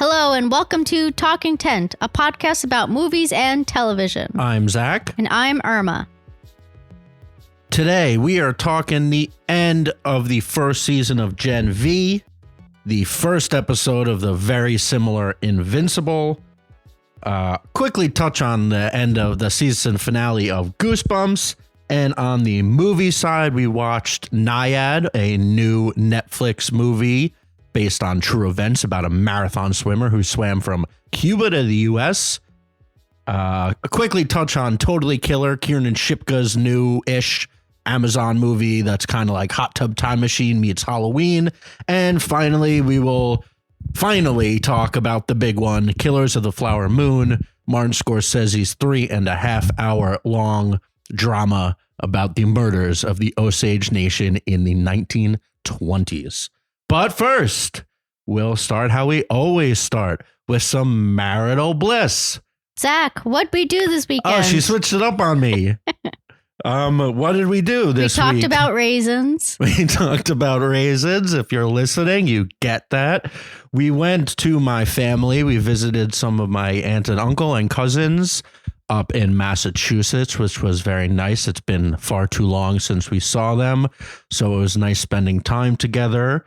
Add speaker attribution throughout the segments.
Speaker 1: Hello and welcome to Talking Tent, a podcast about movies and television.
Speaker 2: I'm Zach.
Speaker 1: And I'm Irma.
Speaker 2: Today we are talking the end of the first season of Gen V, the first episode of the very similar Invincible. Quickly touch on the end of the season finale of Goosebumps. And on the movie side, we watched Nyad, a new Netflix movie based on true events about a marathon swimmer who swam from Cuba to the U.S. Quickly touch on Totally Killer, Kiernan Shipka's new-ish Amazon movie that's kind of like Hot Tub Time Machine meets Halloween. And finally, we will talk about the big one, Killers of the Flower Moon, Martin Scorsese's 3.5-hour long drama about the murders of the Osage Nation in the 1920s. But first, we'll start how we always start, with some marital bliss.
Speaker 1: Zach, what'd we do this weekend?
Speaker 2: Oh, she switched it up on me. What did we do this week?
Speaker 1: We talked about raisins.
Speaker 2: We talked about raisins. If you're listening, you get that. We went to my family. We visited some of my aunt and uncle and cousins up in Massachusetts, which was very nice. It's been far too long since we saw them, so it was nice spending time together.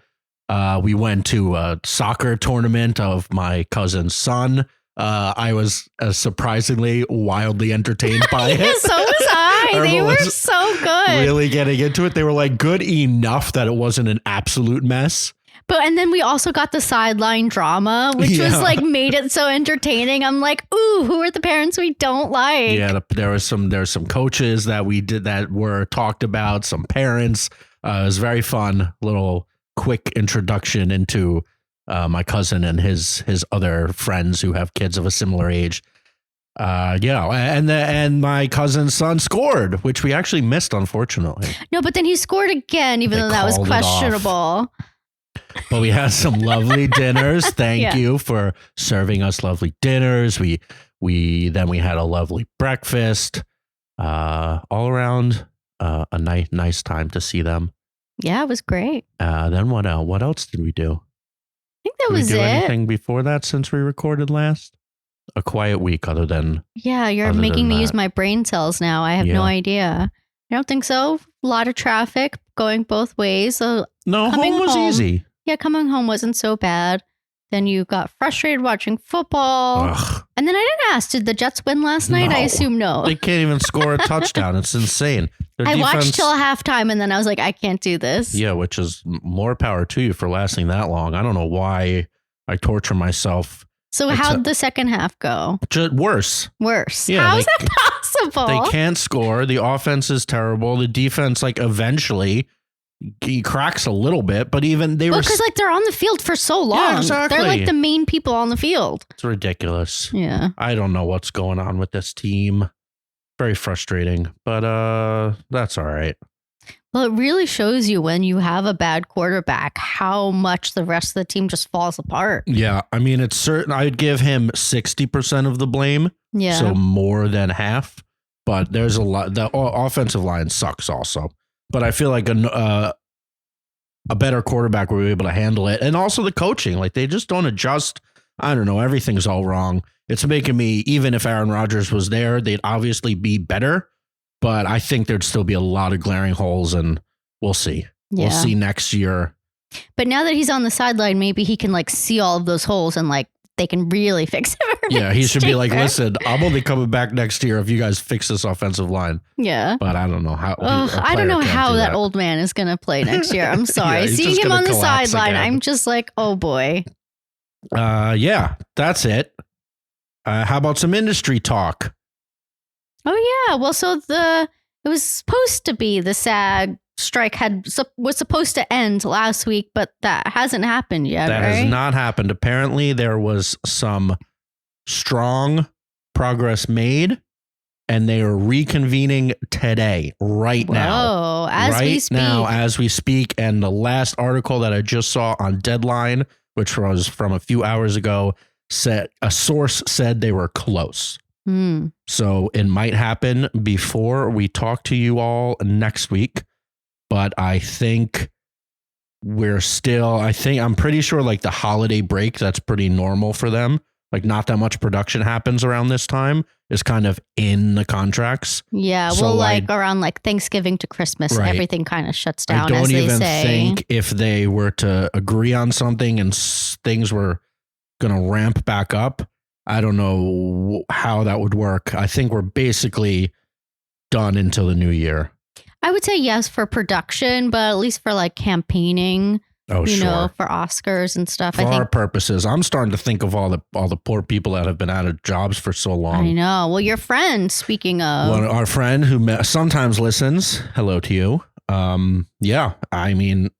Speaker 2: We went to a soccer tournament of my cousin's son. I was surprisingly wildly entertained by it.
Speaker 1: Yeah, so was I. They were so good.
Speaker 2: Really getting into it. They were like good enough that it wasn't an absolute mess.
Speaker 1: And then we also got the sideline drama, which was like made it so entertaining. I'm like, ooh, who are the parents we don't like?
Speaker 2: Yeah, there's some coaches that we did that were talked about, some parents. It was very fun. Little quick introduction into my cousin and his other friends who have kids of a similar age. And my cousin's son scored, which we actually missed, unfortunately.
Speaker 1: No, but then he scored again, even though that was questionable.
Speaker 2: But we had some lovely dinners. Thank you for serving us lovely dinners. We had a lovely breakfast. All around a nice time to see them.
Speaker 1: Yeah, it was great.
Speaker 2: Then what else? What else did we do?
Speaker 1: I think that was it.
Speaker 2: Did we do anything before that since we recorded last? A quiet week other than...
Speaker 1: Yeah, you're making me use my brain cells now. I have no idea. I don't think so. A lot of traffic going both ways. So
Speaker 2: no, home was easy.
Speaker 1: Yeah, coming home wasn't so bad. Then you got frustrated watching football.
Speaker 2: Ugh.
Speaker 1: And then I didn't ask, did the Jets win last night? I assume no.
Speaker 2: They can't even score a touchdown. It's insane.
Speaker 1: I watched till halftime and then I was like, I can't do this.
Speaker 2: Yeah, which is more power to you for lasting that long. I don't know why I torture myself.
Speaker 1: So how'd the second half go?
Speaker 2: Worse. Yeah,
Speaker 1: How's that possible?
Speaker 2: They can't score. The offense is terrible. The defense, eventually... He cracks a little bit, but even they were
Speaker 1: because they're on the field for so long.
Speaker 2: Yeah, exactly.
Speaker 1: They're like the main people on the field.
Speaker 2: It's ridiculous.
Speaker 1: Yeah.
Speaker 2: I don't know what's going on with this team. Very frustrating, but that's all right.
Speaker 1: Well, it really shows you when you have a bad quarterback how much the rest of the team just falls apart.
Speaker 2: Yeah, I mean, it's certain. I'd give him 60% of the blame.
Speaker 1: Yeah.
Speaker 2: So more than half, but there's a lot. The offensive line sucks also. But I feel like a better quarterback will be able to handle it. And also the coaching, they just don't adjust. I don't know. Everything's all wrong. It's making me, even if Aaron Rodgers was there, they'd obviously be better. But I think there'd still be a lot of glaring holes, and we'll see. Yeah. We'll see next year.
Speaker 1: But now that he's on the sideline, maybe he can see all of those holes and they can really fix it.
Speaker 2: Yeah, he should be like, listen, I'm only coming back next year if you guys fix this offensive line.
Speaker 1: Yeah.
Speaker 2: But I don't know how.
Speaker 1: I don't know how that old man is going to play next year. I'm sorry.
Speaker 2: Yeah,
Speaker 1: seeing him on the sideline, I'm just like, oh boy.
Speaker 2: Yeah, that's it. How about some industry talk?
Speaker 1: Oh, yeah. Well, so it was supposed to be the SAG strike was supposed to end last week, but that hasn't happened yet.
Speaker 2: That has not happened. Apparently, there was some strong progress made, and they are reconvening today, right now. As we speak. And the last article that I just saw on Deadline, which was from a few hours ago, said a source said they were close. So it might happen before we talk to you all next week. But I think we're still, I'm pretty sure like the holiday break, that's pretty normal for them. Like not that much production happens around this time is kind of in the contracts.
Speaker 1: Yeah.
Speaker 2: So
Speaker 1: well, like around like Thanksgiving to Christmas,
Speaker 2: Right.
Speaker 1: everything kind of shuts down.
Speaker 2: I don't
Speaker 1: as they
Speaker 2: even
Speaker 1: say.
Speaker 2: think if they were to agree on something and things were going to ramp back up, I don't know how that would work. I think we're basically done until the new year.
Speaker 1: I would say yes for production, but at least for like campaigning, you know, for Oscars and stuff.
Speaker 2: For our purposes, I'm starting to think of all the poor people that have been out of jobs for so long.
Speaker 1: I know. Well, your friend, speaking of.
Speaker 2: Well, our friend who sometimes listens, hello to you. Yeah, I mean,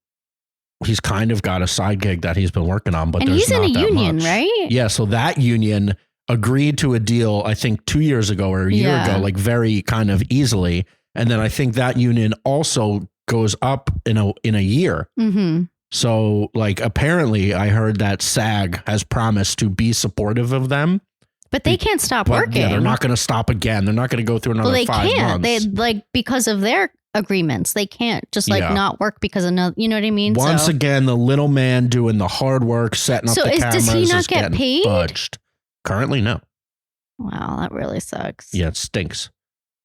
Speaker 2: he's kind of got a side gig that he's been working on, but
Speaker 1: and he's in a union, right?
Speaker 2: Yeah, so that union agreed to a deal, I think 2 years ago or a year ago, like very kind of easily. And then I think that union also goes up in a year. Mm-hmm. So like apparently I heard that SAG has promised to be supportive of them.
Speaker 1: But they can't stop working.
Speaker 2: Yeah, they're not going to stop again. They're not going to go through another 5 months.
Speaker 1: They like because of their agreements. They can't just like not work because of another, you know what I mean?
Speaker 2: Once again, the little man doing the hard work, setting up the cameras.
Speaker 1: Does he not get paid?
Speaker 2: Fudged. Currently, no.
Speaker 1: Wow, that really sucks.
Speaker 2: Yeah, it stinks.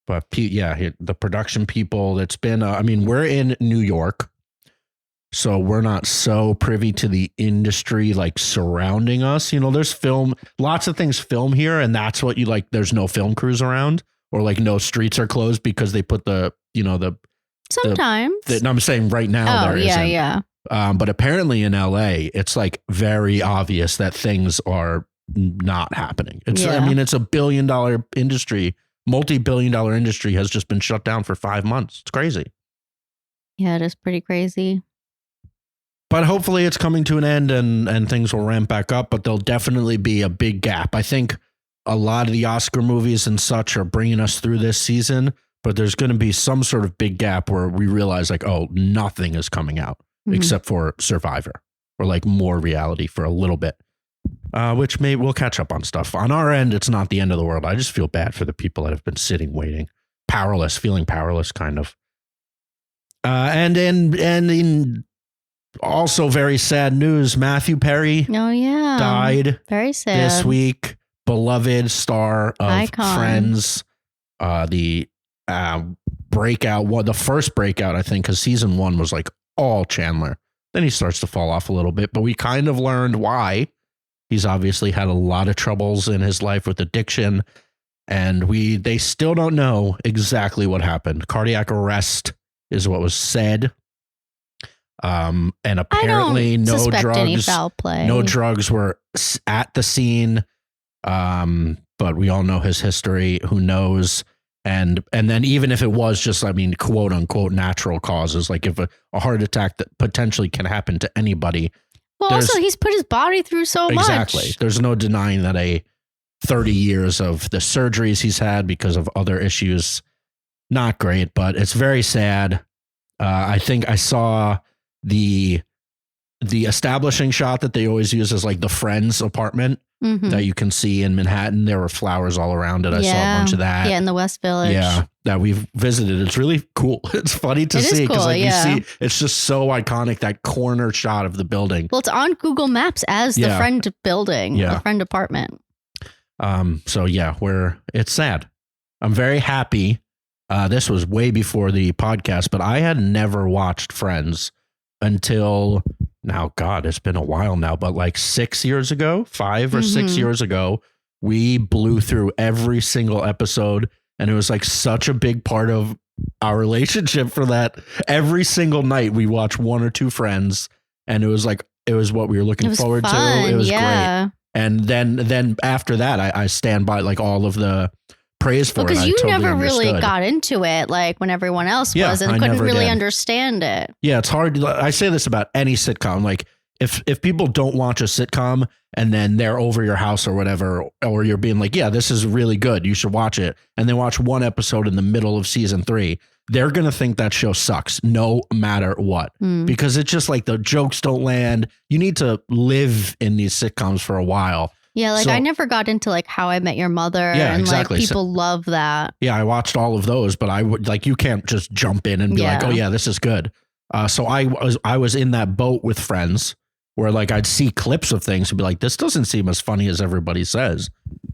Speaker 2: But the production people, it's been, I mean, we're in New York, so we're not so privy to the industry like surrounding us. You know, there's lots of things film here, and that's what you like. There's no film crews around, or like no streets are closed because they put
Speaker 1: sometimes.
Speaker 2: I'm saying right now there isn't.
Speaker 1: Yeah.
Speaker 2: But apparently in LA, it's like very obvious that things are not happening. I mean, it's a $1 billion industry. Multi-billion-dollar industry has just been shut down for 5 months. It's crazy.
Speaker 1: Yeah, it is pretty crazy.
Speaker 2: But hopefully it's coming to an end and things will ramp back up, but there'll definitely be a big gap. I think a lot of the Oscar movies and such are bringing us through this season, but there's going to be some sort of big gap where we realize like, oh, nothing is coming out except for Survivor or like more reality for a little bit. Which we'll catch up on stuff. On our end, it's not the end of the world. I just feel bad for the people that have been sitting, waiting, feeling powerless, kind of. And in also very sad news, Matthew Perry died
Speaker 1: very sad
Speaker 2: this week. Beloved star of
Speaker 1: Icon.
Speaker 2: Friends, the breakout, the first breakout, I think, because season 1 was like all Chandler. Then he starts to fall off a little bit, but we kind of learned why. He's obviously had a lot of troubles in his life with addiction, and they still don't know exactly what happened. Cardiac arrest is what was said. And apparently no drugs were at the scene. But we all know his history. Who knows? And then even if it was just, I mean, quote unquote, natural causes, like if a heart attack that potentially can happen to anybody.
Speaker 1: Well, also he's put his body through so much.
Speaker 2: Exactly. There's no denying that 30 years of the surgeries he's had because of other issues, not great, but it's very sad. I think I saw the establishing shot that they always use as like the Friends apartment that you can see in Manhattan. There were flowers all around it. I saw a bunch of that.
Speaker 1: Yeah, in the West Village.
Speaker 2: Yeah, that we've visited. It's really cool. It's funny to see because you see it's just so iconic, that corner shot of the building.
Speaker 1: Well, it's on Google Maps as the Friend building, the Friend apartment.
Speaker 2: So yeah, it's sad. I'm very happy. This was way before the podcast, but I had never watched Friends until now. God, it's been a while now, but like 6 years ago, 5 or 6 years ago, we blew through every single episode, and it was like such a big part of our relationship for that. Every single night we watched 1 or 2 Friends, and it was what we were looking forward to. It was great. And then after that, I stand by like all of the praise for it.
Speaker 1: Because you never really got into it like when everyone else was, and couldn't really understand it.
Speaker 2: Yeah, it's hard. I say this about any sitcom. Like if people don't watch a sitcom and then they're over your house or whatever, or you're being like, yeah, this is really good, you should watch it, and they watch one episode in the middle of season 3, they're going to think that show sucks no matter what, because it's just like the jokes don't land. You need to live in these sitcoms for a while.
Speaker 1: Yeah, like I never got into like How I Met Your Mother, and like people love that.
Speaker 2: Yeah, I watched all of those, but I would like, you can't just jump in and be like, oh yeah, this is good. So I was in that boat with friends where like I'd see clips of things and be like, this doesn't seem as funny as everybody says.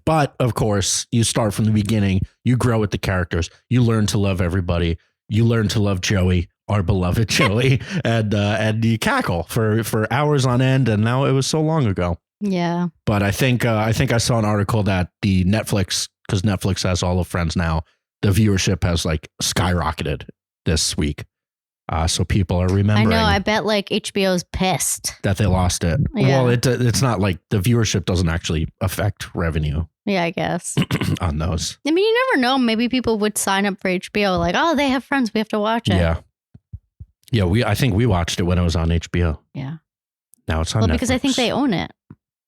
Speaker 2: But of course, you start from the beginning. You grow with the characters. You learn to love everybody. You learn to love Joey, our beloved Joey, and you cackle for hours on end. And now it was so long ago.
Speaker 1: Yeah.
Speaker 2: But I think I saw an article that the Netflix, because Netflix has all of Friends now, the viewership has like skyrocketed this week. So people are remembering.
Speaker 1: I know. I bet like HBO's pissed
Speaker 2: that they lost it.
Speaker 1: Yeah.
Speaker 2: Well, it's not like the viewership doesn't actually affect revenue.
Speaker 1: Yeah, I guess.
Speaker 2: On those.
Speaker 1: I mean, you never know. Maybe people would sign up for HBO like, oh, they have Friends. We have to watch it.
Speaker 2: Yeah. Yeah, I think we watched it when it was on HBO.
Speaker 1: Yeah.
Speaker 2: Now it's on Netflix.
Speaker 1: Because I think they own it.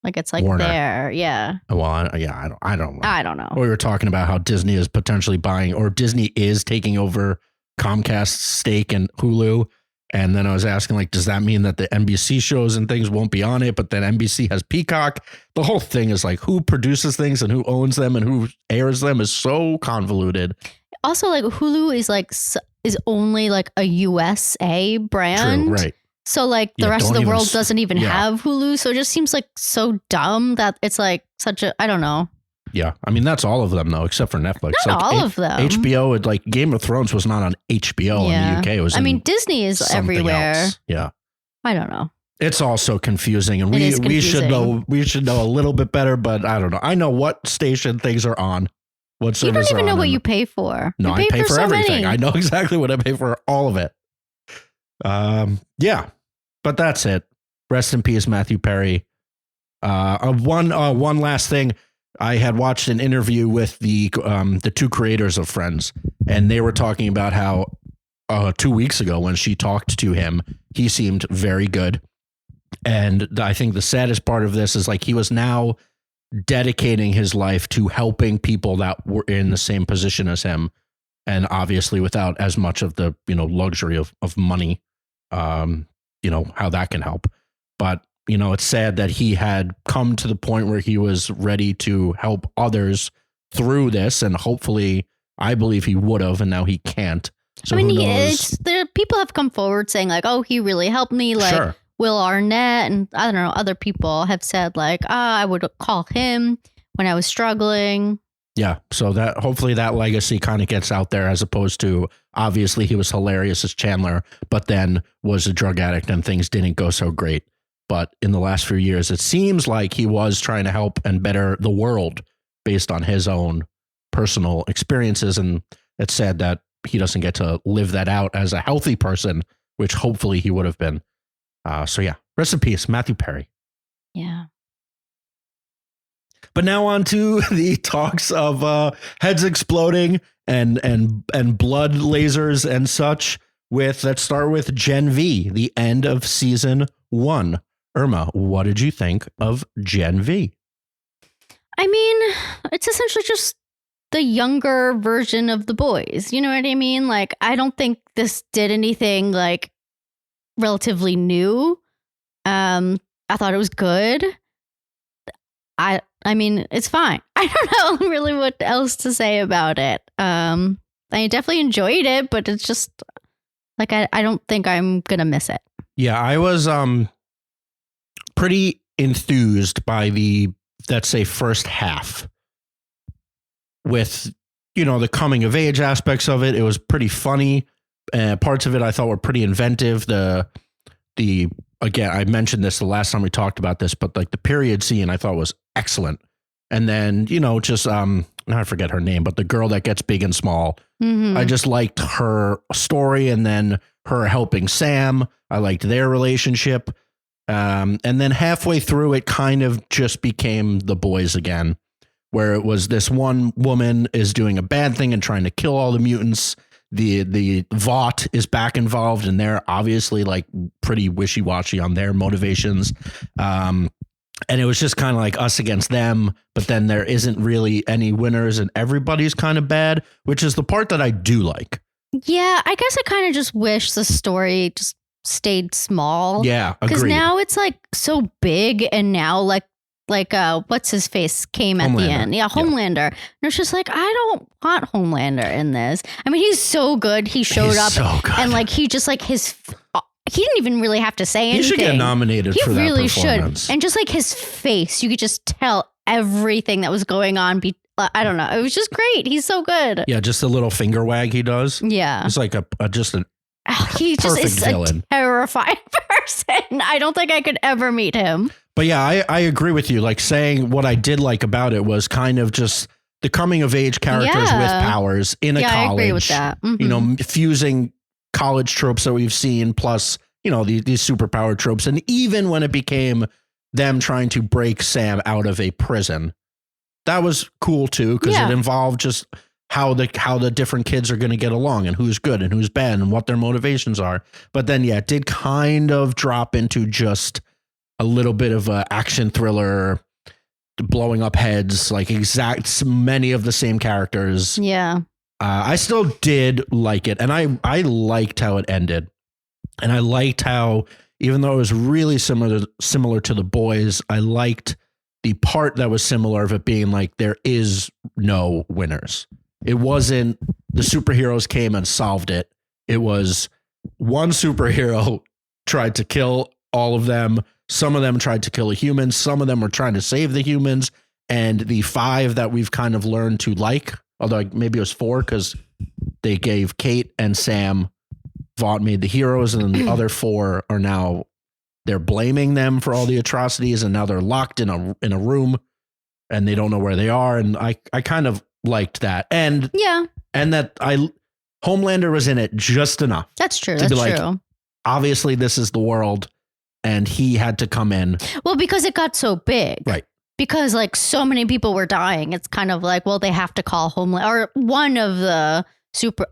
Speaker 1: Like it's like
Speaker 2: Warner.
Speaker 1: there. Yeah.
Speaker 2: Well, I don't know.
Speaker 1: I don't know.
Speaker 2: We were talking about how Disney is potentially buying, or Disney is taking over Comcast's stake in Hulu. And then I was asking, like, does that mean that the NBC shows and things won't be on it? But then NBC has Peacock. The whole thing is like who produces things and who owns them and who airs them is so convoluted.
Speaker 1: Also, like Hulu is only like a USA brand.
Speaker 2: True, right.
Speaker 1: So like the rest of the world doesn't even
Speaker 2: yeah.
Speaker 1: have Hulu. So it just seems like so dumb that it's like such a, I don't know.
Speaker 2: Yeah. I mean, that's all of them though, except for Netflix.
Speaker 1: Not
Speaker 2: like
Speaker 1: all of them.
Speaker 2: HBO, like Game of Thrones was not on HBO in the UK. It was
Speaker 1: Disney is everywhere.
Speaker 2: Else. Yeah.
Speaker 1: I don't know.
Speaker 2: It's all so confusing, and we should know a little bit better, but I don't know. I know what station things are on. What service
Speaker 1: you don't even know what
Speaker 2: and,
Speaker 1: you pay for.
Speaker 2: No, I pay for
Speaker 1: so
Speaker 2: everything.
Speaker 1: Many.
Speaker 2: I know exactly what I pay for, all of it. Yeah, but that's it. Rest in peace, Matthew Perry. One last thing. I had watched an interview with the two creators of Friends, and they were talking about how 2 weeks ago when she talked to him, he seemed very good. And I think the saddest part of this is like he was now dedicating his life to helping people that were in the same position as him, and obviously without as much of the luxury of money, how that can help. But it's sad that he had come to the point where he was ready to help others through this, and hopefully, I believe he would have, and now he can't. So
Speaker 1: I mean, people have come forward saying like, "Oh, he really helped me." Like
Speaker 2: sure.
Speaker 1: Will Arnett and I don't know, other people have said like, I would call him when I was struggling.
Speaker 2: Yeah, so that hopefully that legacy kind of gets out there, as opposed to obviously he was hilarious as Chandler, but then was a drug addict and things didn't go so great. But in the last few years, it seems like he was trying to help and better the world based on his own personal experiences. And it's sad that he doesn't get to live that out as a healthy person, which hopefully he would have been. So yeah, rest in peace, Matthew Perry.
Speaker 1: Yeah.
Speaker 2: But now on to the talks of heads exploding and blood lasers and such. Let's start with Gen V, the end of season 1. Irma, what did you think of Gen V?
Speaker 1: I mean, it's essentially just the younger version of the boys. You know what I mean? Like, I don't think this did anything like relatively new. I thought it was good. I mean, it's fine. I don't know really what else to say about it. I definitely enjoyed it, but it's just like I don't think I'm gonna miss it.
Speaker 2: Yeah, I was pretty enthused by the, let's say, first half with the coming of age aspects of it. It was pretty funny. Parts of it I thought were pretty inventive. The again, I mentioned this the last time we talked about this, but like the period scene I thought was excellent. And then, just I forget her name, but the girl that gets big and small. Mm-hmm. I just liked her story, and then her helping Sam. I liked their relationship. And then halfway through, it kind of just became the boys again, where it was this one woman is doing a bad thing and trying to kill all the mutants. The Vought is back involved, and they're obviously like pretty wishy-washy on their motivations. And it was just kind of like us against them, but then there isn't really any winners and everybody's kind of bad, which is the part that I do like.
Speaker 1: Yeah, I guess I kind of just wish the story just stayed small.
Speaker 2: Yeah, agreed.
Speaker 1: Because now it's like so big, and now like what's his face came at the end. Yeah, Homelander. And it's just like, I don't want Homelander in this. I mean, he's so good. He showed up
Speaker 2: so good.
Speaker 1: and like he just like he didn't even really have to say anything.
Speaker 2: He should get nominated for that performance. He really should.
Speaker 1: And just like his face, you could just tell everything that was going on. I don't know. It was just great. He's so good.
Speaker 2: Yeah, just a little finger wag he does.
Speaker 1: Yeah.
Speaker 2: It's like
Speaker 1: he just is
Speaker 2: villain.
Speaker 1: A terrifying person. I don't think I could ever meet him.
Speaker 2: But yeah, I agree with you. Like saying what I did like about it was kind of just the coming of age characters with powers in a college.
Speaker 1: I agree with that. Mm-hmm.
Speaker 2: You know, fusing college tropes that we've seen plus, you know, these superpower tropes. And even when it became them trying to break Sam out of a prison, that was cool too, because it involved just how the different kids are going to get along and who's good and who's bad and what their motivations are. But then, yeah, it did kind of drop into just a little bit of a action thriller, blowing up heads, like many of the same characters.
Speaker 1: Yeah.
Speaker 2: I still did like it. And I liked how it ended. And I liked how, even though it was really similar to The Boys, I liked the part that was similar of it being like, there is no winners. It wasn't the superheroes came and solved it. It was one superhero tried to kill all of them. Some of them tried to kill a human. Some of them were trying to save the humans. And the 5 that we've kind of learned to like, although maybe it was 4 because they gave Kate and Sam Vought made the heroes, and then the other 4 are now, they're blaming them for all the atrocities, and now they're locked in a room and they don't know where they are. And I kind of liked that. And that Homelander was in it just enough.
Speaker 1: That's true. That's true.
Speaker 2: Obviously this is the world, and he had to come in. Well,
Speaker 1: because it got so big.
Speaker 2: Right.
Speaker 1: Because like so many people were dying. It's kind of like, well, they have to call Homelander or one of the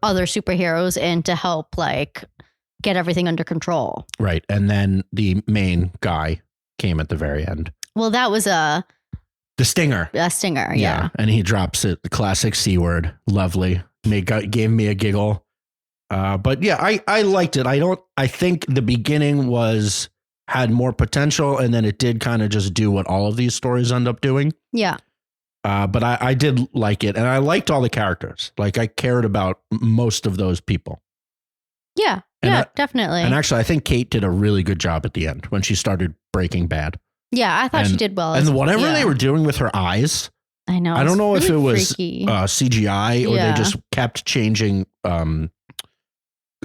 Speaker 1: other superheroes in to help like get everything under control.
Speaker 2: Right. And then the main guy came at the very end.
Speaker 1: Well, that was the
Speaker 2: stinger.
Speaker 1: A stinger, yeah.
Speaker 2: And he drops it, the classic C word. Lovely. Gave me a giggle. But yeah, I liked it. I think the beginning had more potential, and then it did kind of just do what all of these stories end up doing.
Speaker 1: Yeah.
Speaker 2: But I did like it, and I liked all the characters. Like I cared about most of those people.
Speaker 1: Yeah. Definitely.
Speaker 2: And actually, I think Kate did a really good job at the end when she started Breaking Bad.
Speaker 1: Yeah, I thought she did well.
Speaker 2: And whatever they were doing with her eyes,
Speaker 1: I know.
Speaker 2: I don't know if it was CGI or they just kept changing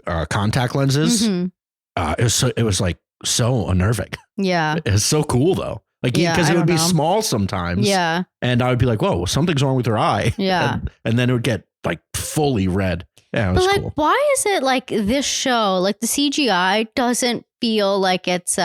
Speaker 2: contact lenses.
Speaker 1: Mm-hmm.
Speaker 2: It was like so unnerving.
Speaker 1: Yeah,
Speaker 2: it's so cool though. Like because it would be small sometimes.
Speaker 1: Yeah,
Speaker 2: and I would be like, "Whoa, something's wrong with her eye."
Speaker 1: Yeah,
Speaker 2: and then it would get like fully red. Yeah, it was
Speaker 1: but like,
Speaker 2: cool.
Speaker 1: why is it like this show? Like the CGI doesn't feel like it's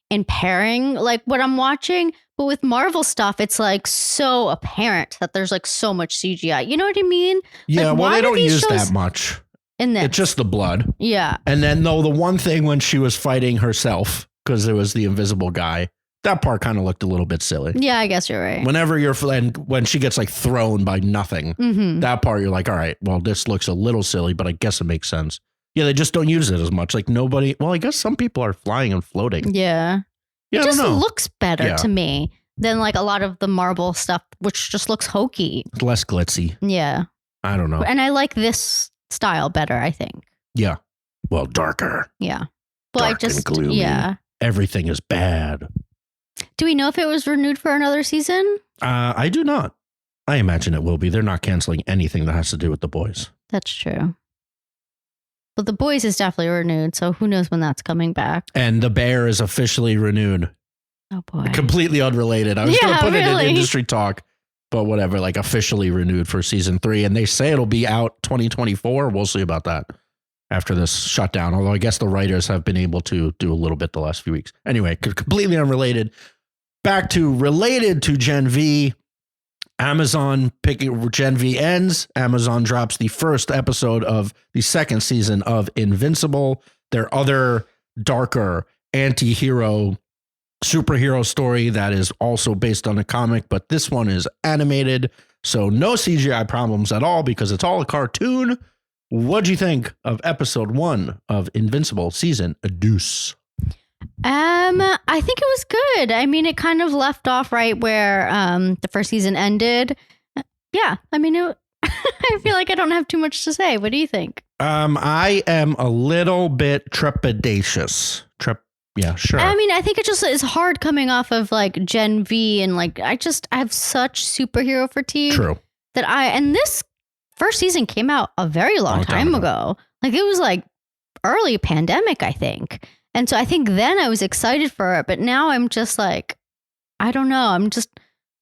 Speaker 1: impairing like what I'm watching, but with Marvel stuff, it's like so apparent that there's like so much CGI. You know what I mean?
Speaker 2: Yeah,
Speaker 1: like,
Speaker 2: well, they don't use that much.
Speaker 1: In this.
Speaker 2: It's just the blood.
Speaker 1: Yeah.
Speaker 2: And then though the one thing when she was fighting herself, because there was the invisible guy, that part kind of looked a little bit silly.
Speaker 1: Yeah, I guess you're right.
Speaker 2: When she gets like thrown by nothing, that part you're like, all right, well, this looks a little silly, but I guess it makes sense. Yeah, they just don't use it as much. Like nobody. Well, I guess some people are flying and floating.
Speaker 1: Yeah.
Speaker 2: It
Speaker 1: just looks better to me than like a lot of the Marvel stuff, which just looks hokey.
Speaker 2: It's less glitzy.
Speaker 1: Yeah.
Speaker 2: I don't know.
Speaker 1: And I like this style better, I think.
Speaker 2: Yeah. Well, darker.
Speaker 1: Yeah. But
Speaker 2: dark and gloomy.
Speaker 1: Yeah.
Speaker 2: Everything is bad.
Speaker 1: Do we know if it was renewed for another season?
Speaker 2: I do not. I imagine it will be. They're not canceling anything that has to do with The Boys.
Speaker 1: That's true. But The Boys is definitely renewed, so who knows when that's coming back.
Speaker 2: And The Bear is officially renewed.
Speaker 1: Oh, boy.
Speaker 2: Completely unrelated. I was going to put it in industry talk, but whatever, like officially renewed for season 3. And they say it'll be out 2024. We'll see about that after this shutdown. Although I guess the writers have been able to do a little bit the last few weeks. Anyway, completely unrelated. Back to related to Gen V. Amazon picking Gen V ends. Amazon drops the first episode of the second season of Invincible, their other darker anti-hero superhero story that is also based on a comic, but this one is animated, so no CGI problems at all because it's all a cartoon. What'd you think of episode 1 of Invincible season Deuce?
Speaker 1: I think it was good. I mean, it kind of left off right where the first season ended. Yeah, I mean, I feel like I don't have too much to say. What do you think?
Speaker 2: I am a little bit trepidatious. Yeah, sure.
Speaker 1: I mean, I think it just is hard coming off of like Gen V and like I have such superhero fatigue.
Speaker 2: True.
Speaker 1: And this first season came out a very long time ago. Like it was like early pandemic, I think. And so I think then I was excited for it, but now I'm just like, I don't know. I'm just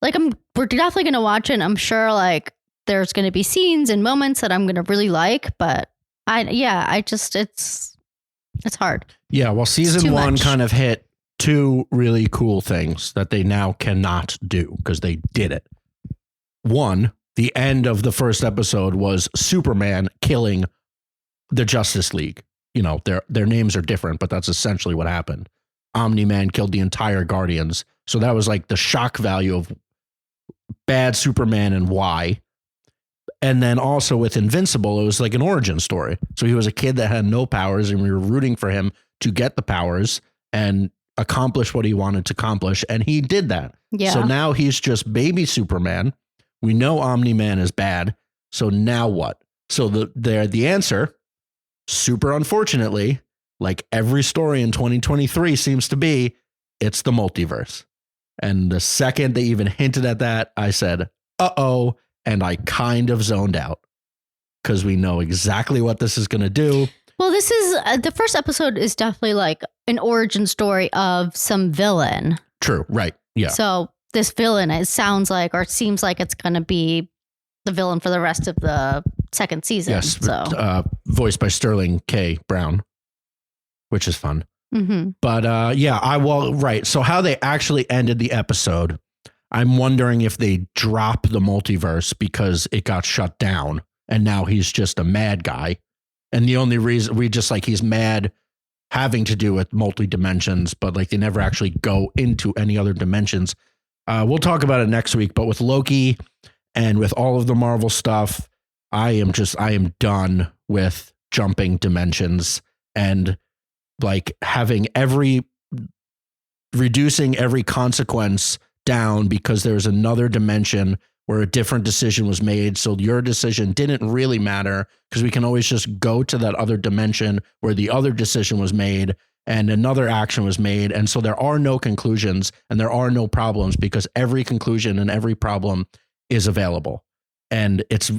Speaker 1: like, we're definitely going to watch it. I'm sure like there's going to be scenes and moments that I'm going to really like, but it's hard.
Speaker 2: Yeah. Well, season 1 kind of hit 2 really cool things that they now cannot do because they did it. 1, the end of the first episode was Superman killing the Justice League. You know, their names are different, but that's essentially what happened. Omni-Man killed the entire Guardians. So that was like the shock value of bad Superman and why. And then also with Invincible, it was like an origin story. So he was a kid that had no powers and we were rooting for him to get the powers and accomplish what he wanted to accomplish. And he did that.
Speaker 1: Yeah.
Speaker 2: So now he's just baby Superman. We know Omni-Man is bad. So now what? So the answer, super unfortunately, like every story in 2023 seems to be, it's the multiverse. And the second they even hinted at that, I said, uh-oh. And I kind of zoned out because we know exactly what this is going to do.
Speaker 1: Well, this is the first episode is definitely like an origin story of some villain.
Speaker 2: True. Right. Yeah.
Speaker 1: So this villain, it sounds like, or it seems like it's going to be the villain for the rest of the second season.
Speaker 2: Yes.
Speaker 1: So
Speaker 2: voiced by Sterling K. Brown, which is fun.
Speaker 1: Mm-hmm.
Speaker 2: But right. So how they actually ended the episode, I'm wondering if they drop the multiverse because it got shut down and now he's just a mad guy. And the only reason he's mad having to do with multi-dimensions, but like they never actually go into any other dimensions. We'll talk about it next week, but with Loki and with all of the Marvel stuff, I am done with jumping dimensions and like reducing every consequence down because there's another dimension where a different decision was made. So your decision didn't really matter because we can always just go to that other dimension where the other decision was made and another action was made. And so there are no conclusions and there are no problems because every conclusion and every problem is available. And it's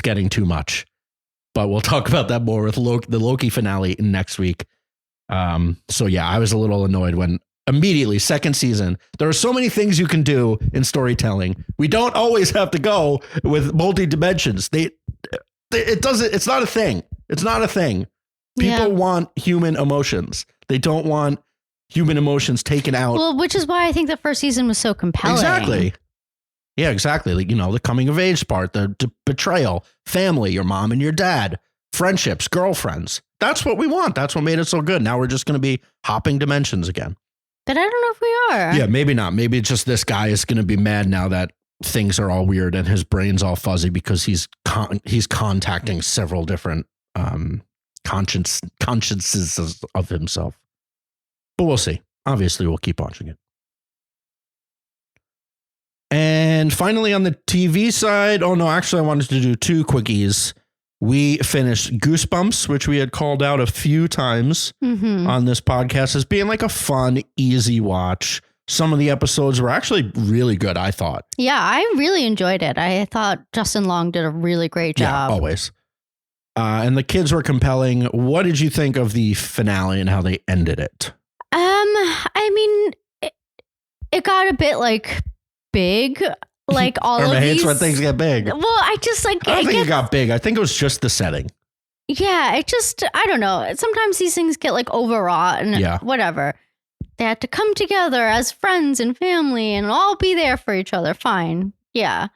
Speaker 2: getting too much. But we'll talk about that more with the Loki finale next week. So yeah, I was a little annoyed when immediately second season, there are so many things you can do in storytelling. We don't always have to go with multi-dimensions. It's not a thing. It's not a thing. People want human emotions. They don't want human emotions taken out.
Speaker 1: Well, which is why I think the first season was so compelling.
Speaker 2: Exactly. Yeah, exactly. Like, the coming of age part, the betrayal, family, your mom and your dad, friendships, girlfriends. That's what we want. That's what made it so good. Now we're just going to be hopping dimensions again.
Speaker 1: But I don't know if we are.
Speaker 2: Yeah, maybe not. Maybe it's just this guy is going to be mad now that things are all weird and his brain's all fuzzy because he's contacting several different consciences of himself. But we'll see. Obviously, we'll keep watching it. And finally, on the TV side, I wanted to do 2 quickies. We finished Goosebumps, which we had called out a few times on this podcast as being like a fun, easy watch. Some of the episodes were actually really good, I thought.
Speaker 1: Yeah, I really enjoyed it. I thought Justin Long did a really great job.
Speaker 2: Yeah, always. And the kids were compelling. What did you think of the finale and how they ended it?
Speaker 1: I mean, it got a bit like big. Like all
Speaker 2: Irma
Speaker 1: of these.
Speaker 2: hates when things get big.
Speaker 1: Well, I just like.
Speaker 2: I don't think it got big. I think it was just the setting.
Speaker 1: Yeah, I don't know. Sometimes these things get like overwrought and whatever. They had to come together as friends and family and all be there for each other. Fine. Yeah.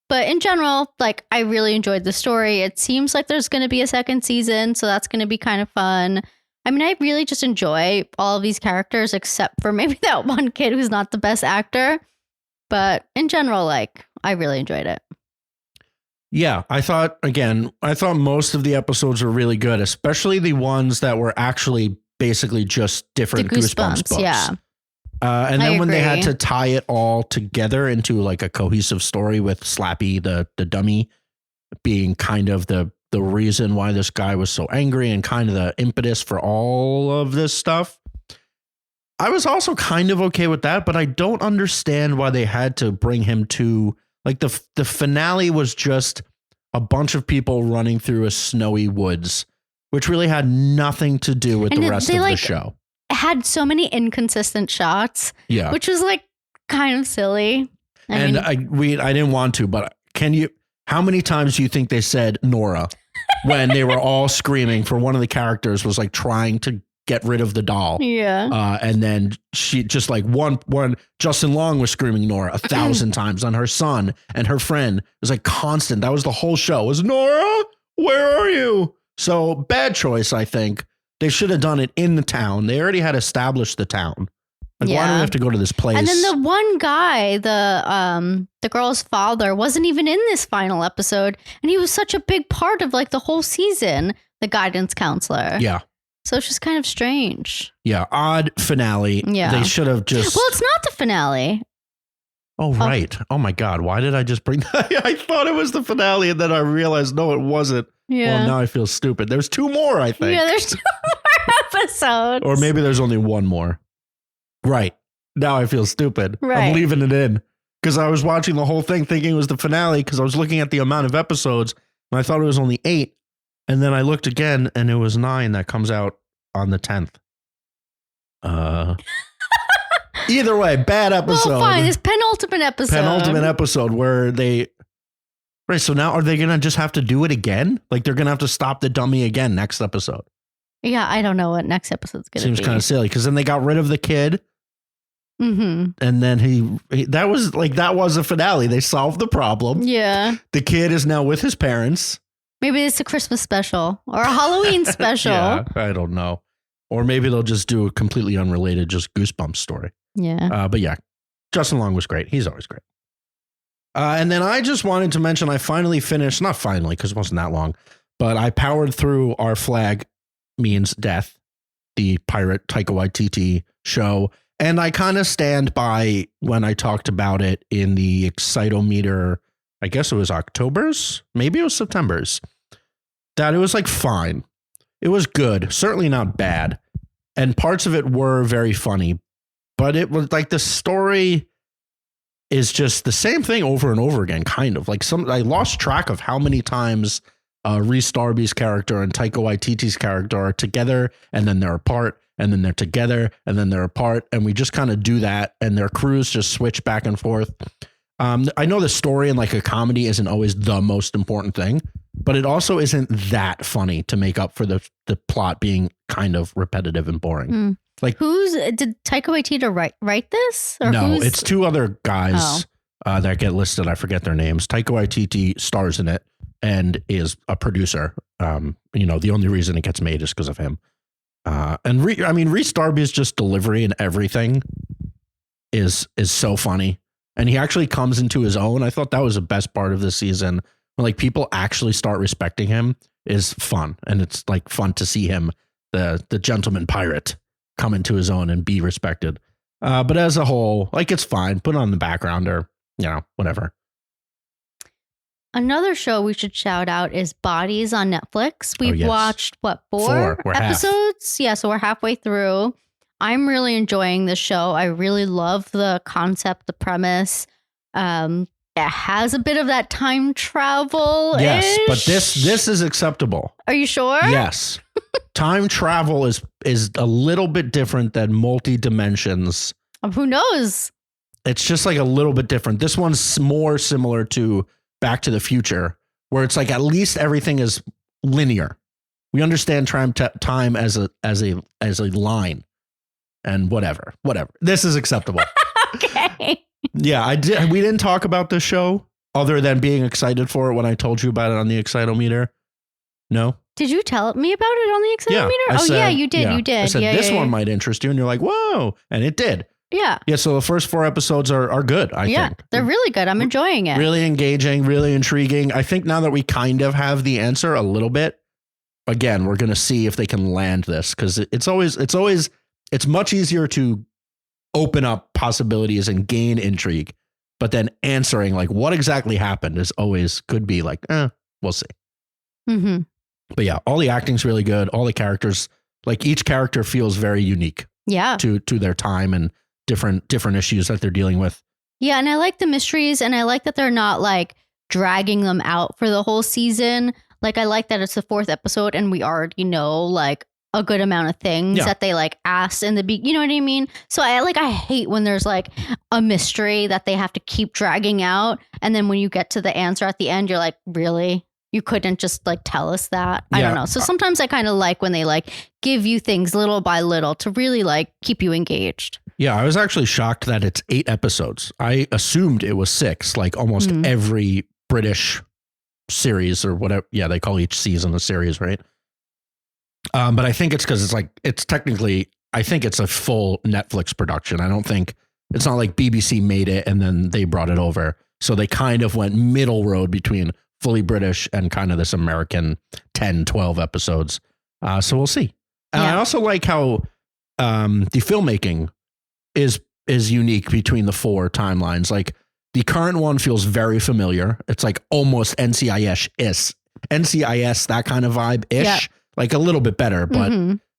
Speaker 1: But in general, like I really enjoyed the story. It seems like there's going to be a second season, so that's going to be kind of fun. I mean, I really just enjoy all of these characters except for maybe that one kid who's not the best actor. But in general, like, I really enjoyed it.
Speaker 2: Yeah, I thought most of the episodes were really good, especially the ones that were actually basically just different Goosebumps books.
Speaker 1: Yeah.
Speaker 2: And then when they had
Speaker 1: agree.
Speaker 2: to tie it all together into like a cohesive story with Slappy, the dummy, being kind of the reason why this guy was so angry and kind of the impetus for all of this stuff. I was also kind of okay with that, but I don't understand why they had to bring him to like the finale was just a bunch of people running through a snowy woods, which really had nothing to do with the rest of the show.
Speaker 1: Had so many inconsistent shots,
Speaker 2: Yeah,
Speaker 1: which was like kind of silly.
Speaker 2: I didn't want to, but how many times do you think they said Nora when they were all screaming for one of the characters was like trying to get rid of the doll?
Speaker 1: Yeah.
Speaker 2: And then she just like one Justin Long was screaming Nora 1,000 times on her son, and her friend was like constant. That was the whole show was Nora, where are you? So bad choice. I think they should have done it in the town. They already had established the town. Like, why do we have to go to this place?
Speaker 1: And then the one guy, the girl's father, wasn't even in this final episode, and he was such a big part of like the whole season. The guidance counselor.
Speaker 2: Yeah.
Speaker 1: So it's just kind of strange.
Speaker 2: Yeah, odd finale.
Speaker 1: Yeah.
Speaker 2: They should have just...
Speaker 1: Well, it's not the finale.
Speaker 2: Oh, right. Oh, my God. Why did I just bring that? I thought it was the finale, and then I realized, no, it wasn't.
Speaker 1: Yeah.
Speaker 2: Well, now I feel stupid. There's 2 more, I think.
Speaker 1: Yeah, there's 2 more episodes.
Speaker 2: Or maybe there's only 1 more. Right. Now I feel stupid.
Speaker 1: Right.
Speaker 2: I'm leaving it in. Because I was watching the whole thing thinking it was the finale because I was looking at the amount of episodes, and I thought it was only 8. And then I looked again, and it was 9 that comes out on the 10th. Either way, bad episode.
Speaker 1: Well, fine. This penultimate episode
Speaker 2: where they... Right, so now are they going to just have to do it again? Like they're going to have to stop the dummy again next episode?
Speaker 1: Yeah, I don't know what next episode's going to be.
Speaker 2: Seems kind of silly because then they got rid of the kid.
Speaker 1: Mm-hmm.
Speaker 2: And then that was a finale. They solved the problem.
Speaker 1: Yeah.
Speaker 2: The kid is now with his parents.
Speaker 1: Maybe it's a Christmas special or a Halloween special.
Speaker 2: Yeah, I don't know. Or maybe they'll just do a completely unrelated, just Goosebumps story.
Speaker 1: Yeah.
Speaker 2: But yeah, Justin Long was great. He's always great. And then I just wanted to mention I finally finished, not finally because it wasn't that long, but I powered through Our Flag Means Death, the pirate Taika Waititi show. And I kind of stand by when I talked about it in the Excitometer, I guess it was October's, maybe it was September's, that it was like fine. It was good, certainly not bad. And parts of it were very funny, but it was like the story is just the same thing over and over again, kind of like I lost track of how many times Rhys Darby's character and Taika Waititi's character are together and then they're apart and then they're together and then they're apart. And we just kind of do that. And their crews just switch back and forth. I know the story in like a comedy isn't always the most important thing, but it also isn't that funny to make up for the plot being kind of repetitive and boring. Like
Speaker 1: did Taika Waititi write this? Or
Speaker 2: no, it's 2 other guys that get listed. I forget their names. Taika Waititi stars in it and is a producer. The only reason it gets made is because of him. And Rhys Darby's just delivery and everything is so funny. And he actually comes into his own. I thought that was the best part of this season. When like people actually start respecting him is fun. And it's like fun to see him, the gentleman pirate, come into his own and be respected. But as a whole, like it's fine. Put it on the background or, whatever.
Speaker 1: Another show we should shout out is Bodies on Netflix. We've watched, 4 episodes? Yeah, so we're halfway through. I'm really enjoying this show. I really love the concept, the premise. It has a bit of that time travel.
Speaker 2: Yes, but this is acceptable.
Speaker 1: Are you sure?
Speaker 2: Yes. Time travel is a little bit different than multi-dimensions.
Speaker 1: Who knows?
Speaker 2: It's just like a little bit different. This one's more similar to Back to the Future, where it's like at least everything is linear. We understand time as a line. And whatever. This is acceptable.
Speaker 1: Okay.
Speaker 2: Yeah, we didn't talk about this show other than being excited for it when I told you about it on the Excitometer. No?
Speaker 1: Did you tell me about it on the Excitometer?
Speaker 2: Yeah,
Speaker 1: you did.
Speaker 2: Yeah.
Speaker 1: You did.
Speaker 2: I said this one might interest you, and you're like, whoa, and it did.
Speaker 1: Yeah.
Speaker 2: Yeah. So the first 4 episodes are good. I think
Speaker 1: they're really good. I'm enjoying it.
Speaker 2: Really engaging, really intriguing. I think now that we kind of have the answer a little bit, again, we're going to see if they can land this, because it's much easier to open up possibilities and gain intrigue, but then answering like what exactly happened is always could be like, we'll see.
Speaker 1: Mm-hmm.
Speaker 2: But yeah, all the acting's really good. All the characters, like each character feels very unique.
Speaker 1: Yeah.
Speaker 2: To their time and different issues that they're dealing with.
Speaker 1: Yeah, and I like the mysteries, and I like that they're not like dragging them out for the whole season. Like I like that it's the 4th episode and we already know like a good amount of things that they like asked in the you know what I mean? So I hate when there's like a mystery that they have to keep dragging out, and then when you get to the answer at the end, you're like, really? You couldn't just like tell us that? I don't know. So sometimes I kind of like when they like give you things little by little to really like keep you engaged.
Speaker 2: Yeah, I was actually shocked that it's 8 episodes. I assumed it was 6, like almost every British series or whatever. Yeah, they call each season a series, right? But I think it's because it's technically, I think it's a full Netflix production. I don't think it's not like BBC made it and then they brought it over. So they kind of went middle road between fully British and kind of this American 10, 12 episodes. So we'll see. And I also like how the filmmaking is unique between the 4 timelines. Like the current one feels very familiar. It's like almost NCIS, that kind of vibe-ish, like a little bit better, but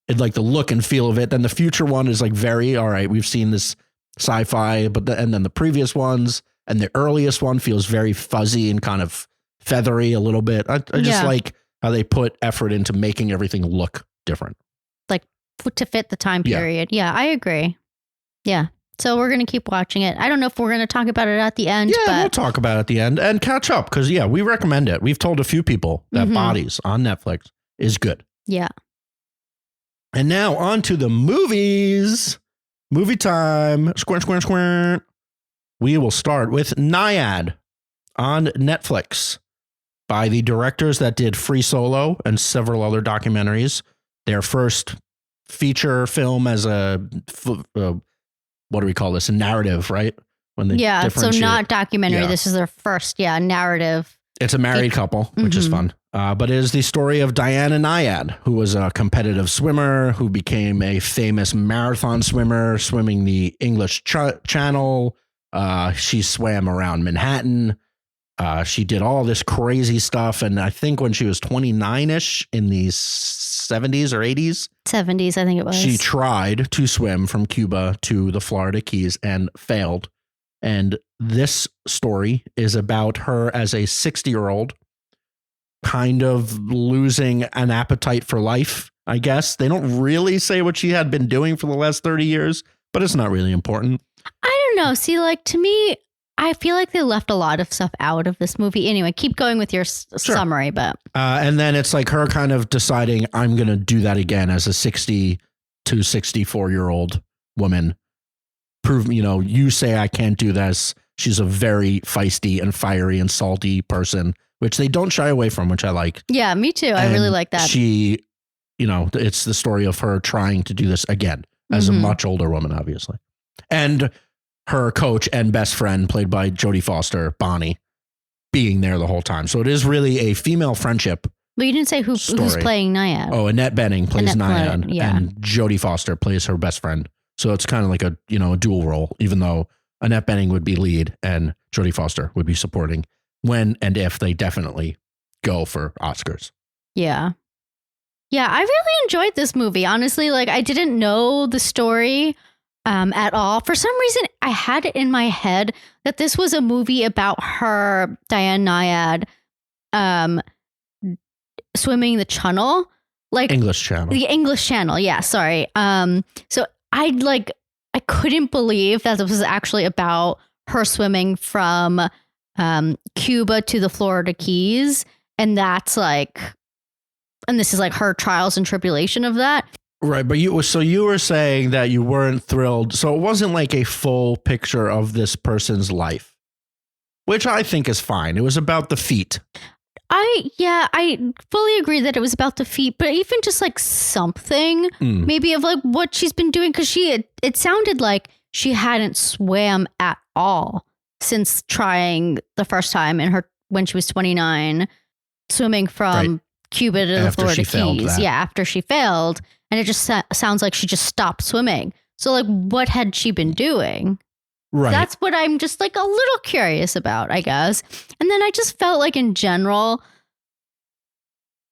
Speaker 2: it like the look and feel of it. Then the future one is like very, all right, we've seen this sci-fi, and then the previous ones and the earliest one feels very fuzzy and kind of feathery a little bit. I just like how they put effort into making everything look different.
Speaker 1: Like to fit the time period. Yeah, I agree. Yeah. So we're going to keep watching it. I don't know if we're going to talk about it at the end.
Speaker 2: Yeah, we'll talk about it at the end and catch up because, we recommend it. We've told a few people that Bodies on Netflix is good.
Speaker 1: Yeah.
Speaker 2: And now on to the movies. Movie time. Squint, squint, squint. We will start with Nyad on Netflix by the directors that did Free Solo and several other documentaries. Their first feature film as a what do we call this? A narrative, right? When they
Speaker 1: so not documentary. This is their first, narrative.
Speaker 2: It's a married couple, which is fun. But it is the story of Diana Nyad, who was a competitive swimmer who became a famous marathon swimmer, swimming the English Channel. She swam around Manhattan. She did all this crazy stuff. And I think when she was 29-ish in the 70s or 80s.
Speaker 1: 70s, I think it was.
Speaker 2: She tried to swim from Cuba to the Florida Keys and failed. And this story is about her as a 60-year-old kind of losing an appetite for life, I guess. They don't really say what she had been doing for the last 30 years, but it's not really important.
Speaker 1: I don't know. See, like to me, I feel like they left a lot of stuff out of this movie. Anyway, keep going with your summary, but.
Speaker 2: And then it's like her kind of deciding, I'm going to do that again as a 60 to 64-year-old woman. Prove, you say I can't do this. She's a very feisty and fiery and salty person, which they don't shy away from, which I like.
Speaker 1: Yeah, me too. I really like that.
Speaker 2: She, it's the story of her trying to do this again as a much older woman, obviously. And her coach and best friend, played by Jodie Foster, Bonnie, being there the whole time. So it is really a female friendship.
Speaker 1: But you didn't say who's playing Nyad.
Speaker 2: Oh, Annette Bening plays Nyad, and Jodie Foster plays her best friend. So it's kind of like a dual role, even though Annette Bening would be lead and Jodie Foster would be supporting when and if they definitely go for Oscars.
Speaker 1: Yeah. Yeah, I really enjoyed this movie. Honestly, like I didn't know the story at all. For some reason, I had it in my head that this was a movie about her, Diane Nyad, swimming the channel. Like
Speaker 2: English Channel.
Speaker 1: The English Channel, yeah, sorry. So I couldn't believe that this was actually about her swimming from Cuba to the Florida Keys. And that's and this is like her trials and tribulation of that.
Speaker 2: Right. But you were saying that you weren't thrilled. So it wasn't like a full picture of this person's life, which I think is fine. It was about the feat.
Speaker 1: I fully agree that it was about the feet, but even just like something maybe of like what she's been doing, because it sounded like she hadn't swam at all since trying the first time when she was 29, swimming from Cupid of the
Speaker 2: After
Speaker 1: Florida
Speaker 2: she failed
Speaker 1: Keys.
Speaker 2: that.
Speaker 1: Yeah, after she failed. And it just sounds like she just stopped swimming. So like, what had she been doing?
Speaker 2: Right.
Speaker 1: That's what I'm just like a little curious about, I guess. And then I just felt like in general,